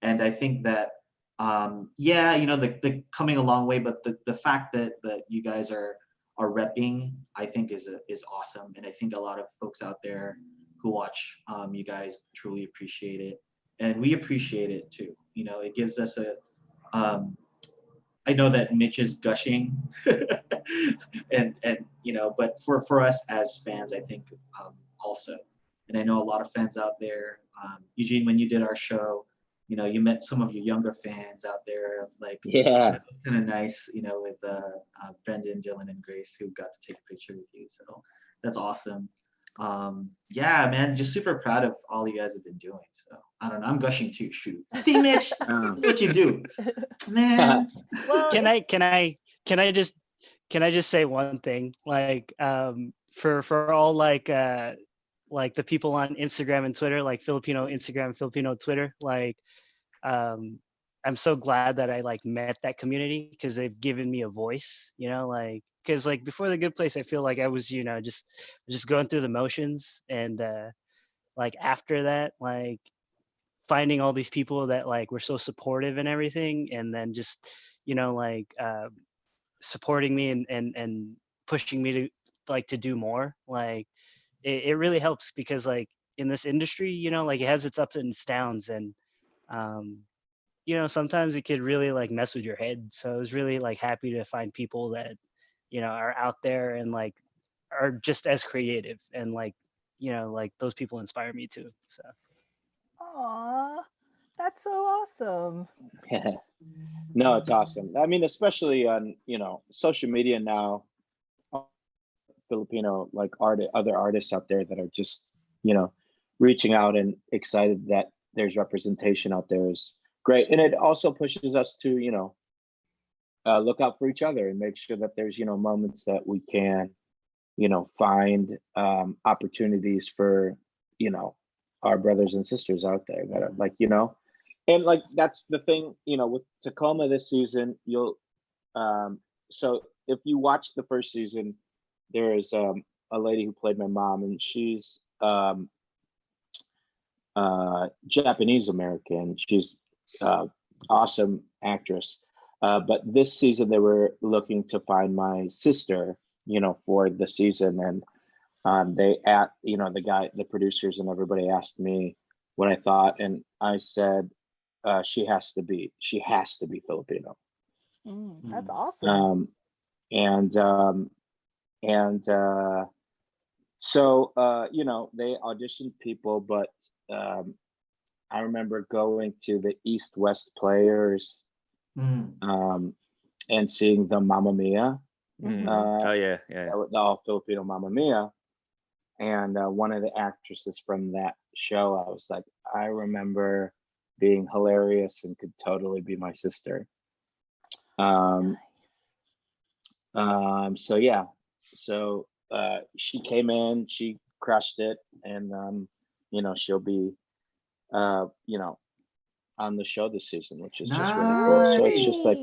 And I think that the coming a long way, but the fact that you guys are repping, I think is awesome. And I think a lot of folks out there who watch you guys truly appreciate it. And we appreciate it too. It gives us I know that Mitch is gushing and but for us as fans, I think also, and I know a lot of fans out there, Eugene, when you did our show, you met some of your younger fans out there, like, Yeah. it was kind of nice, with Brendan, Dylan, and Grace, who got to take a picture with you. So that's awesome. Yeah, man, just super proud of all you guys have been doing. So I don't know, I'm gushing too. Shoot, see, Mitch, that's what you do, man. Well, Can I just say one thing? Like, for all like the people on Instagram and Twitter, like Filipino Instagram, Filipino Twitter, like, I'm so glad that I like met that community, because they've given me a voice, like, because like before The Good Place, I feel like I was, just going through the motions. And like after that, like finding all these people that like were so supportive and everything, and then just, like supporting me and pushing me to like to do more, like it really helps, because like in this industry, like it has its ups and its downs, and sometimes it could really like mess with your head. So I was really like happy to find people that are out there and like are just as creative, and like like those people inspire me too. So aw, that's so awesome. No, it's awesome. I mean, especially on, social media now, Filipino like other artists out there that are just, reaching out and excited that there's representation out there is great. And it also pushes us to, look out for each other and make sure that there's, moments that we can, find opportunities for, our brothers and sisters out there that are like, and like that's the thing, with Tacoma this season, you'll so if you watch the first season, there is a lady who played my mom, and she's Japanese American. She's awesome actress. But this season they were looking to find my sister, for the season, and the producers and everybody asked me what I thought, and I said she has to be Filipino. That's awesome. So they auditioned people, but I remember going to the East-West Players and seeing the Mamma Mia. Oh yeah. The all Filipino Mamma Mia, and one of the actresses from that show, I was like, I remember being hilarious and could totally be my sister. So yeah, so she came in, she crushed it, and she'll be on the show this season, which is just really cool. So it's just like,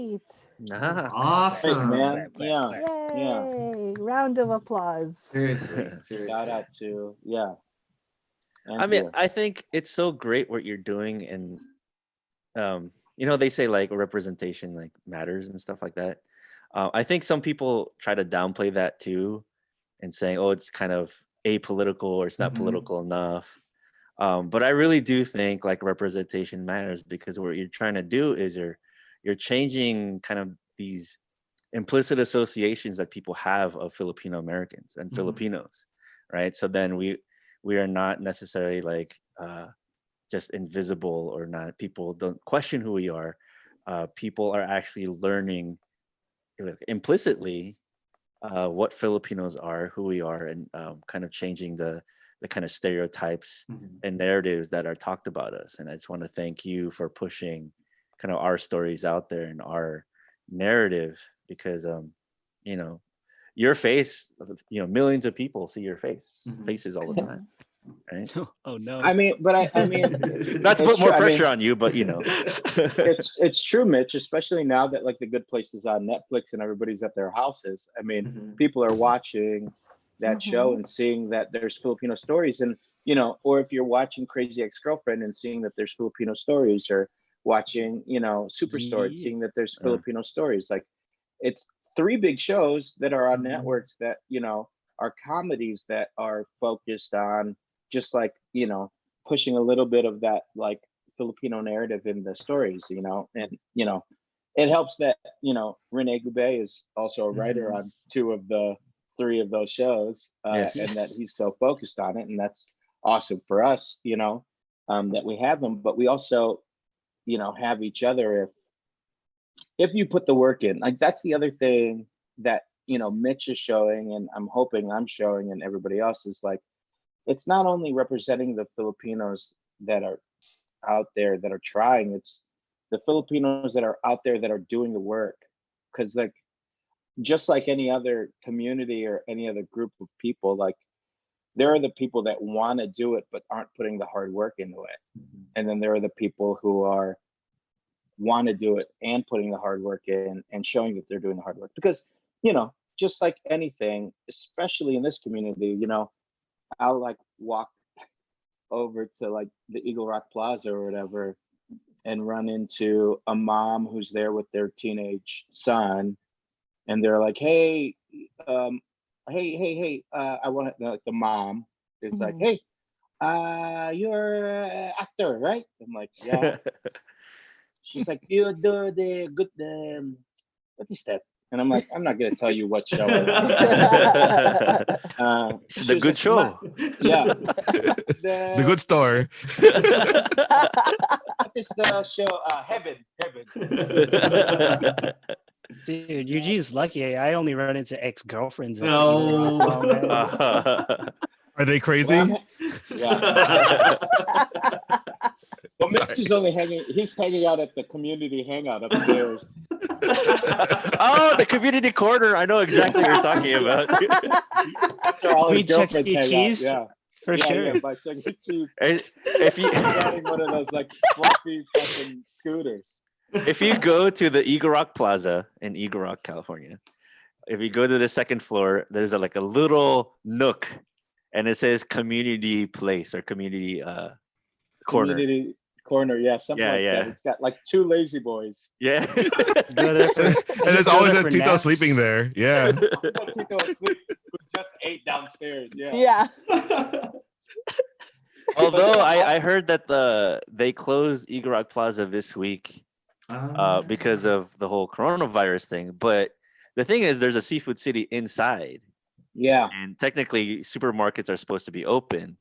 That's Nah. awesome, man. Yeah. Yay! Round of applause. Seriously. Shout out to I mean, I think it's so great what you're doing, and they say like representation like matters and stuff like that. I think some people try to downplay that too, and saying, "Oh, it's kind of apolitical or it's not political enough." But I really do think like representation matters, because what you're trying to do is you're changing kind of these implicit associations that people have of Filipino Americans and Filipinos, right? So then we are not necessarily like just invisible or not. People don't question who we are. People are actually learning implicitly what Filipinos are, who we are, and kind of changing the kind of stereotypes and narratives that are talked about us. And I just want to thank you for pushing kind of our stories out there and our narrative, because you know, your face, you know, millions of people see your faces all the time, right? Oh no. I mean, but I mean, not to put more pressure I mean, on you, but you know, it's true, Mitch, especially now that like The Good Place is on Netflix and everybody's at their houses. I mean, people are watching that show and seeing that there's Filipino stories, and you know, or if you're watching Crazy Ex-Girlfriend and seeing that there's Filipino stories, or watching, you know, Superstore, seeing that there's Filipino stories. Like, it's 3 big shows that are on networks that, you know, are comedies that are focused on just like, you know, pushing a little bit of that like Filipino narrative in the stories, you know, and you know, it helps that, you know, Rene Gubay is also a writer on 2 of the 3 of those shows, and that he's so focused on it, and that's awesome for us, you know, that we have them, but we also, you know, have each other if you put the work in. Like, that's the other thing that, you know, Mitch is showing, and I'm hoping I'm showing, and everybody else is like, it's not only representing the Filipinos that are out there that are trying, it's the Filipinos that are out there that are doing the work. Because like, just like any other community or any other group of people, like, there are the people that want to do it but aren't putting the hard work into it, and then there are the people who are want to do it and putting the hard work in and showing that they're doing the hard work. Because, you know, just like anything, especially in this community, you know, I'll like walk over to like the Eagle Rock Plaza or whatever and run into a mom who's there with their teenage son, and they're like, hey, I want to, like, the mom is like, hey, you're an actor, right? I'm like, yeah. She's like, you do the good, what is that? And I'm like, I'm not gonna tell you what show. It's the good show. Yeah. The good store. What is the show? Heaven. Dude, Eugene's lucky. I only run into ex-girlfriends. Are they crazy? Well, yeah. Well, Mitch is only he's hanging out at the community hangout upstairs. Oh, the community corner. I know exactly what you're talking about. That's where all his girlfriends Chuck E. hang out. Cheese? Yeah. For sure. Yeah, by Chuck E. Cheese. If you riding one of those like fluffy fucking scooters. If you go to the Eagle Rock Plaza in Eagle Rock, California, if you go to the 2nd floor, there's like a little nook, and it says community place or community corner. Community corner, yeah, something like that. It's got like 2 lazy boys. Yeah. And there's always a Tito sleeping there. Yeah. Tito asleep, who just ate downstairs. Yeah. Yeah. Although I heard that they closed Eagle Rock Plaza this week because of the whole coronavirus thing. But the thing is, there's a Seafood City inside. Yeah. And technically, supermarkets are supposed to be open,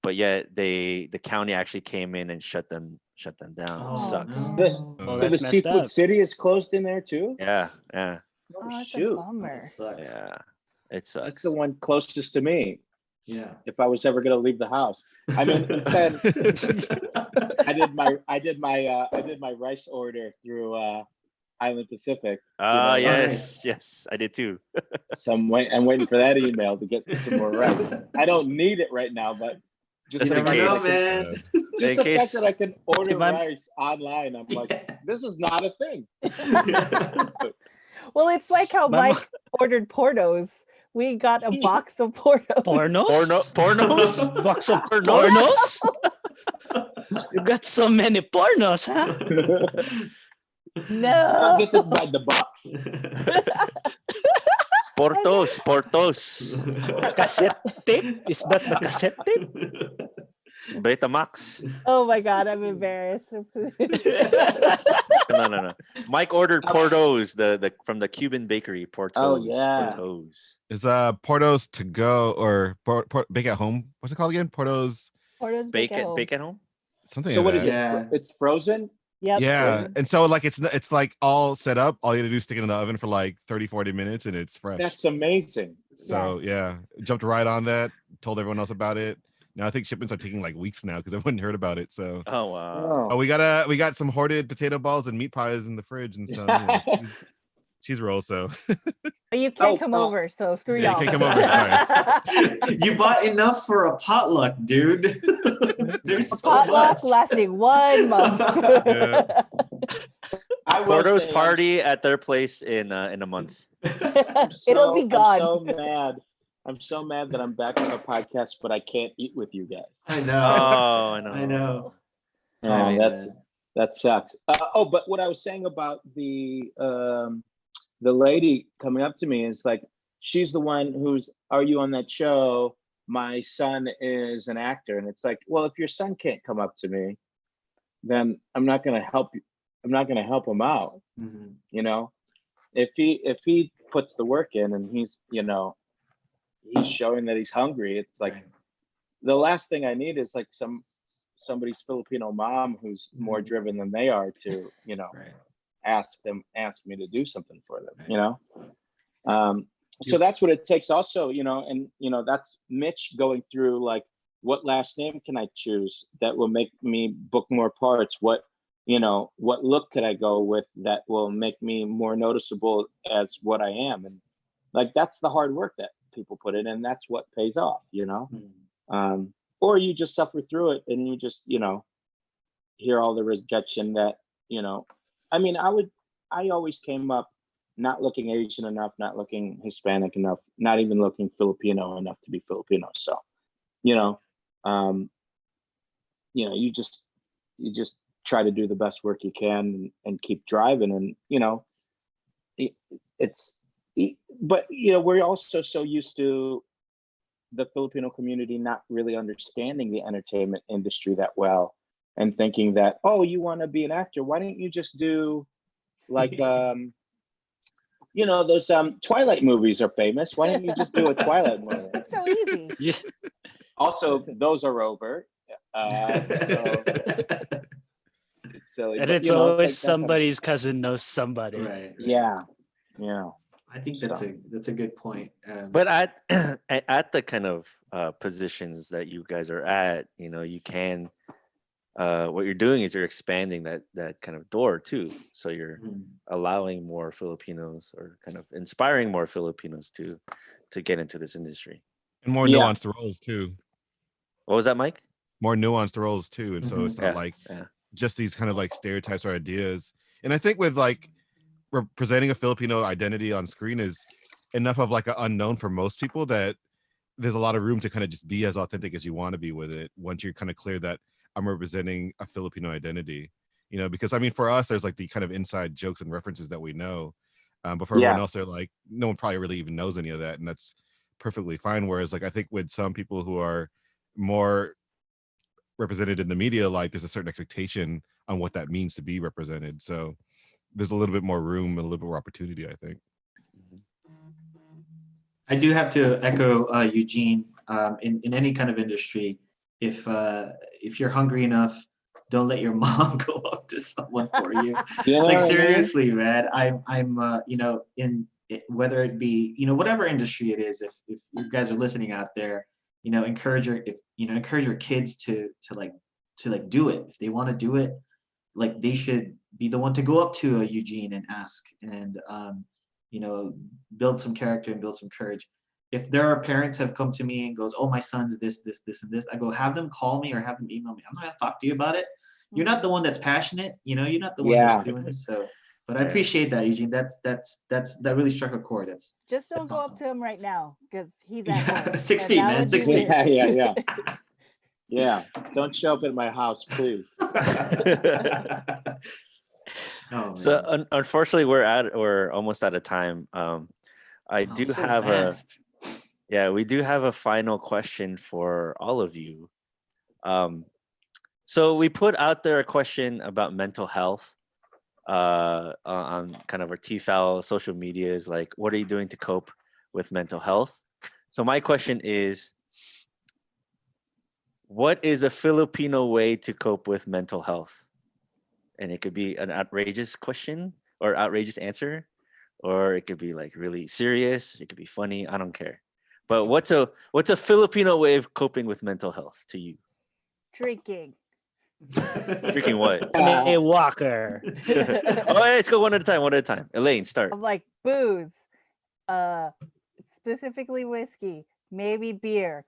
but yet the county actually came in and shut them down. It sucks. So that's the messed Seafood up. City is closed in there too? Yeah. Oh, that's a shoot. bummer. Yeah. It sucks. That's the one closest to me. Yeah. If I was ever gonna leave the house, I mean, instead, I did my rice order through Island Pacific. Yes, I did too. So I'm waiting for that email to get some more rice. I don't need it right now, but just in case. Man. just the fact that I can order If I'm- rice online, I'm like, this is not a thing. Well, it's like how My Mike ordered pornos. We got a box of pornos. Pornos? Box of pornos? You got so many pornos, huh? No. I'll get it by the box. Portos. Cassette tape? Is that the cassette tape? Betamax. Oh my God, I'm embarrassed. No. Mike ordered Portos, the from the Cuban bakery. Portos. Oh, yeah. Portos. Is Portos to go or bake at home? What's it called again? Portos Portos Bake at home. something. So like what is that. it? Yeah. It's frozen? Yep. Yeah, Frozen? and so like it's like all set up. All you gotta do is stick it in the oven for like 30-40 minutes, and it's fresh. That's amazing. So yeah, jumped right on that. Told everyone else about it. Now I think shipments are taking like weeks now because everyone heard about it. So Oh wow. oh, we got some hoarded potato balls and meat pies in the fridge and some cheese rolls. So But you can't come over, so screw Yeah, y'all. you can't come over, sorry. You bought enough for a potluck, dude. There's so Potluck much. lasting 1 month. Yeah. I will Portos say, party at their place in a month. It'll be gone. I'm so mad. I'm so mad that I'm back on the podcast, but I can't eat with you guys. I know. Oh, I know. I know. Yeah, Oh, that sucks. But what I was saying about the lady coming up to me is like, she's the one who's, are you on that show? My son is an actor. And it's like, well, if your son can't come up to me, then I'm not going to help you. I'm not going to help him out. Mhm. You know, if he puts the work in and he's, he's showing that he's hungry, it's like, Right. the last thing I need is like somebody's Filipino mom who's more driven than they are to, Right. ask me to do something for them, Right. so that's what it takes also, and that's Mitch going through like, what last name can I choose that will make me book more parts? What look could I go with that will make me more noticeable as what I am? And like, that's the hard work that people put in, and that's what pays off, Mhm. or you just suffer through it and you just, hear all the rejection that, I always came up not looking Asian enough, not looking Hispanic enough, not even looking Filipino enough to be Filipino. So, you just try to do the best work you can and keep driving. And, but we're also so used to the Filipino community not really understanding the entertainment industry that well, and thinking that, oh, you want to be an actor, why don't you just do like those Twilight movies are famous, why don't you just do a Twilight movie? It's so easy. Yeah. Also, those are over, so it's silly. And but, it's like always that somebody's cousin knows somebody. Right. yeah. I think that's a good point. But at the kind of positions that you guys are at, you can what you're doing is you're expanding that kind of door too. So you're Mhm. allowing more Filipinos, or kind of inspiring more Filipinos to get into this industry. And more nuanced roles too. What was that, Mike? More nuanced roles too, and so it's not like just these kind of like stereotypes or ideas. And I think with like representing a Filipino identity on screen is enough of like an unknown for most people that there's a lot of room to kind of just be as authentic as you want to be with it once you're kind of clear that I'm representing a Filipino identity, because for us, there's like the kind of inside jokes and references that we know. But for everyone else, they're like, no one probably really even knows any of that. And that's perfectly fine. Whereas like, I think with some people who are more represented in the media, like there's a certain expectation on what that means to be represented. So there's a little bit more room and a little bit more opportunity, I think. I do have to echo Eugene. In any kind of industry, if you're hungry enough, don't let your mom go up to someone for you. Like seriously, man. I'm whether it be whatever industry it is. If you guys are listening out there, encourage your kids to do it. If they want to do it, like they should be the one to go up to a Eugene and ask, and build some character and build some courage. If there are parents have come to me and goes, oh, my son's this, and this, I go, have them call me or have them email me. I'm not gonna talk to you about it. You're not the one that's passionate, you're not the one that's doing this. So, but I appreciate that, Eugene. That really struck a chord. Just don't go up to him right now because he's at home. 6 feet, man. 6 feet. Yeah. Yeah. Don't show up at my house, please. Oh, so unfortunately, we're almost out of time. We do have a final question for all of you. So we put out there a question about mental health on kind of our TFAL social medias, like what are you doing to cope with mental health? So my question is, what is a Filipino way to cope with mental health? And it could be an outrageous question or outrageous answer, or it could be like really serious. It could be funny. I don't care. But what's a Filipino way of coping with mental health to you? Drinking. Drinking what? A walker. Oh, let's go one at a time. One at a time. Elaine, start. I'm like booze, specifically whiskey, maybe beer,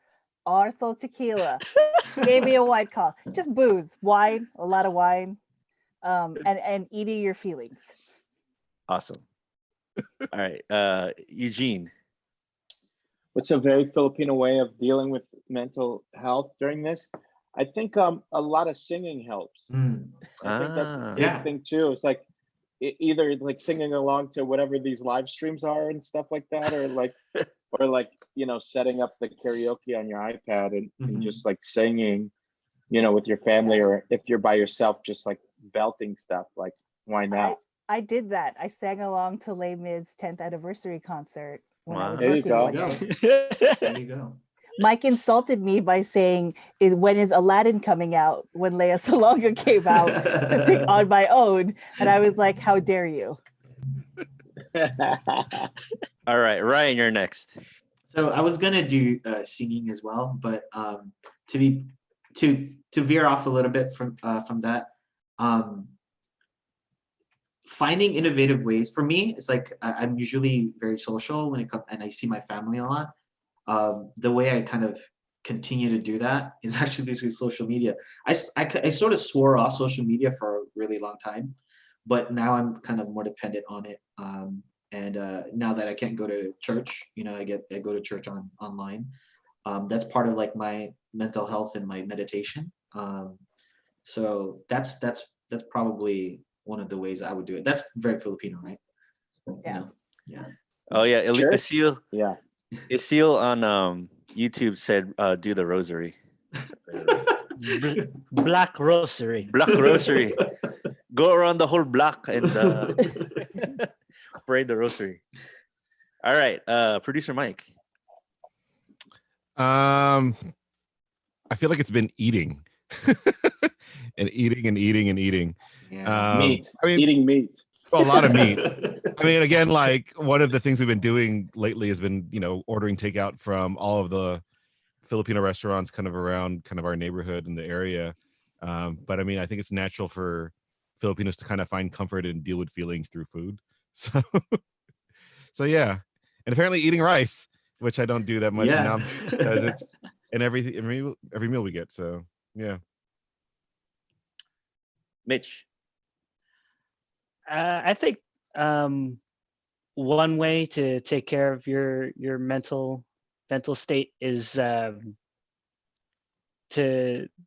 also tequila, maybe a white call. Just booze, wine, a lot of wine, and eating your feelings. Awesome. All right, Eugene. What's a very Filipino way of dealing with mental health during this? I think a lot of singing helps. I think that's a big thing too. It's like either like singing along to whatever these live streams are and stuff like that, or like setting up the karaoke on your iPad and just like singing, with your family, or if you're by yourself, just like belting stuff. Like, why not? I did that. I sang along to Les Mis' 10th anniversary concert when I was There you working go. one day. There you go. Mike insulted me by saying, when is Aladdin coming out? When Lea Salonga came out to sing On My Own. And I was like, how dare you? All right, Ryan, you're next. So I was gonna do singing as well, but to veer off a little bit from that, finding innovative ways. For me, it's like I'm usually very social when it comes, and I see my family a lot. The way I kind of continue to do that is actually through social media. I sort of swore off social media for a really long time, but now I'm kind of more dependent on it. And now that I can't go to church, I go to church online. That's part of like my mental health and my meditation. So that's probably one of the ways I would do it. That's very Filipino, right? Yeah. Yeah. Oh yeah, Sure. Isil. Yeah. Isil on YouTube said, "Do the rosary." Black rosary. Black rosary. Go around the whole block and pray the rosary. All right, producer Mike. I feel like it's been eating and eating and eating and eating. Yeah. Meat. I mean, Eating meat. well, a lot of meat. I mean, again, like one of the things we've been doing lately has been, ordering takeout from all of the Filipino restaurants kind of around kind of our neighborhood and the area. But I mean, I think it's natural for Filipinos to kind of find comfort and deal with feelings through food. So, yeah. And apparently eating rice, which I don't do that much now because it's in every meal we get. So, yeah. Mitch. I think one way to take care of your mental state is to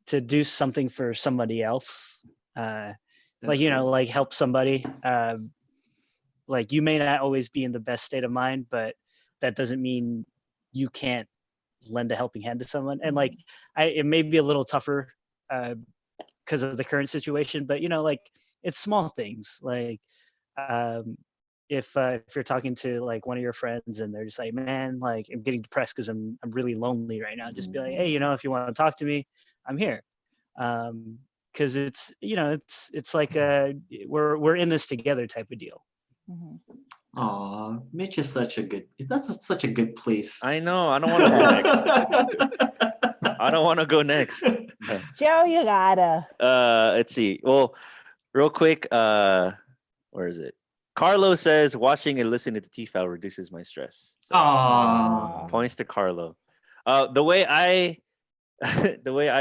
do something for somebody else. Like like help somebody. Like you may not always be in the best state of mind, but that doesn't mean you can't lend a helping hand to someone. And like it may be a little tougher because of the current situation, but like it's small things. Like if you're talking to like one of your friends and they're just like, man, like I'm getting depressed because I'm really lonely right now, just be like, hey, if you want to talk to me, I'm here. Because it's it's like we're in this together type of deal. Aw, Mitch is such a good. That's such a good place. I know. I don't want to go next. I don't want to go next. Joe, you gotta. Let's see. Well, real quick. Where is it? Carlo says watching and listening to TFAL reduces my stress. So, Aww. points to Carlo. The way I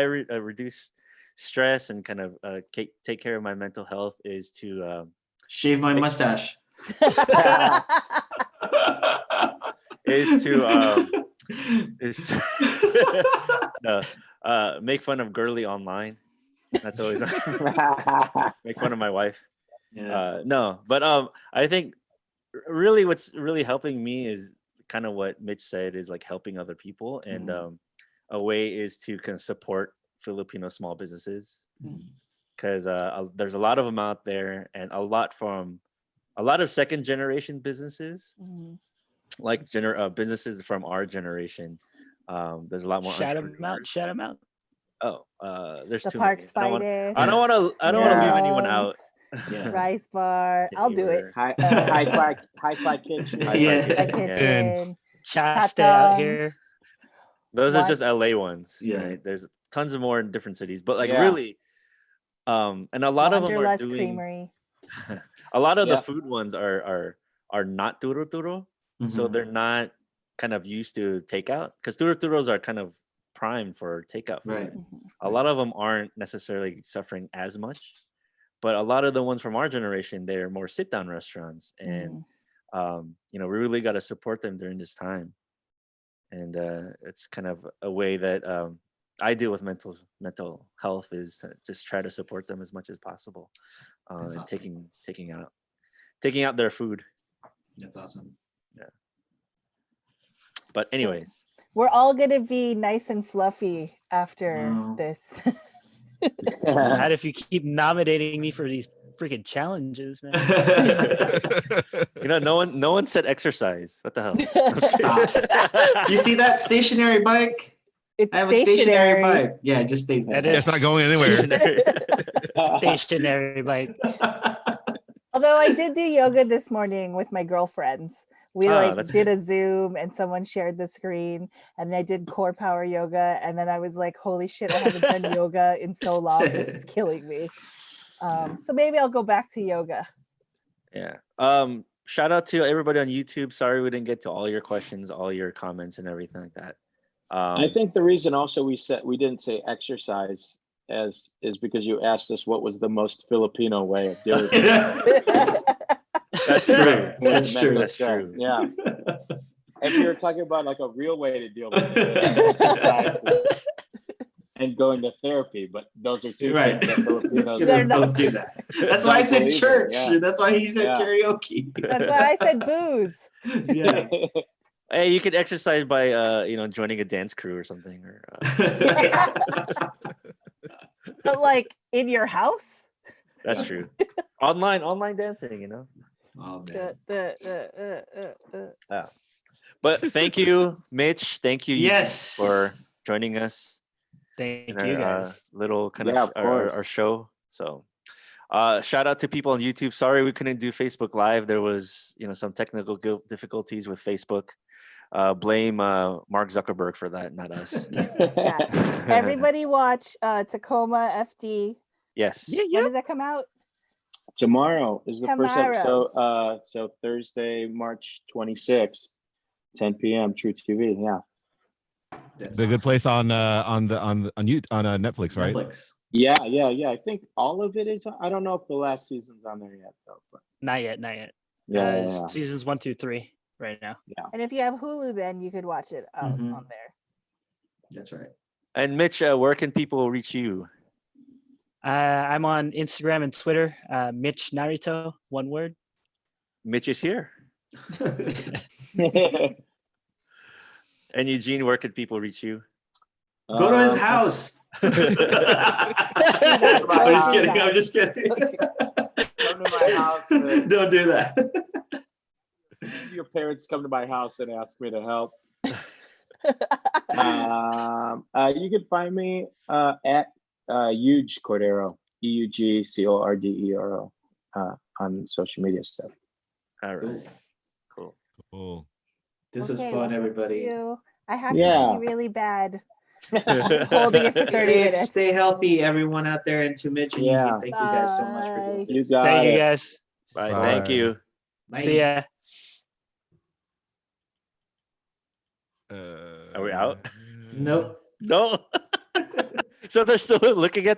reduce stress and kind of take care of my mental health is to shave my mustache. is to make fun of girly online. That's always make fun of my wife. Yeah. No, but I think really what's really helping me is kind of what Mitch said, is like helping other people, and a way is to kind of support Filipino small businesses, Mm. because there's a lot of them out there, and a lot of second generation businesses, Mhm. like businesses from our generation. There's a lot more Shout them out. entrepreneurs. Shout them out. There's The too many. Parks Finest. I don't want to. I don't want to leave anyone Jones, out. Yeah. Rice Bar. I'll do it. Hi-Fi Kitchen. Hi-Fi Yeah. Kitchen, My yeah. kitchen. Shasta out Patong. here. Those are What? just LA ones. Yeah. Right? There's tons of more in different cities, but like Yeah. really, and a lot of them are Wanderlust doing. Creamery. A lot of the Yeah. food ones are not turo, so Mhm. they're not kind of used to takeout, because turos are kind of primed for takeout food. Right. Mhm. A lot of them aren't necessarily suffering as much, but a lot of the ones from our generation, they're more sit down restaurants, and we really got to support them during this time. And it's kind of a way that I deal with mental health, is to just try to support them as much as possible, That's and awesome. taking out their food. That's awesome. But anyways, We're all gonna be nice and fluffy after Wow. this. Not if you keep nominating me for these freaking challenges, man. no one said exercise. What the hell? Stop. You see that stationary bike? It's I have a stationary bike. Yeah, it just stays there. That is It's not going anywhere. Stationary. stationary bike. Although I did do yoga this morning with my girlfriends. We that's did good. a Zoom and someone shared the screen, and I did core power yoga, and then I was like, holy shit, I haven't done yoga in so long. This is killing me. So maybe I'll go back to yoga. Yeah. Shout out to everybody on YouTube. Sorry we didn't get to all your questions, all your comments, and everything like that. I think the reason also we didn't say exercise is because you asked us what was the most Filipino way of doing it. That's true. That's true. That's true. Yeah. If you're talking about like a real way to deal with it, exercise and going to therapy, but those are two Right. things that Filipinos Just don't do that. That's why I Don't said believe it, church. yeah. That's why he said Yeah. karaoke. That's why I said booze. Yeah. Hey, you could exercise by joining a dance crew or something, or But like in your house? that's true. Online dancing, Oh, man. But thank you, Mitch. Thank you, Eugene, Yes. for joining us Thank in you our guys. little kind Yeah, of of course. our show. So shout out to people on YouTube. Sorry we couldn't do Facebook Live. There was some technical difficulties with Facebook. Blame Mark Zuckerberg for that, not us. Yeah. Everybody watch Tacoma FD. Yes. When does that come out? Tomorrow is the first Tomorrow. episode. So Thursday, March 26th, 10 p.m. True TV. Yeah. That's The good awesome. place on Netflix, right? Netflix. Yeah. I think all of it is. I don't know if the last season's on there yet, though. But Not yet. yeah. Seasons 1, 2, 3 right now. And if you have Hulu, then you could watch it on there. That's right. And Mitch, where can people reach you? I'm on Instagram and Twitter. Mitch Narito, one word. Mitch is here. And Eugene, where can people reach you? Go to his house. I'm just kidding. I'm just kidding. Come to my house. Don't do that. Your parents come to my house and ask me to help. You can find me at Eugene Cordero, EUGCORDERO, on social media stuff. All right. Cool. Cool. This was Okay, fun, well, thank everybody. you. I have Yeah. to be really bad. Holding it for 30 minutes. Stay healthy, everyone out there, and to Mitch and Yeah. Eugene, thank you guys so much for doing Bye. You this. got Thank it. you guys. Bye. Bye. Thank you. Bye. See ya. Are we out? Nope. No. So they're still looking at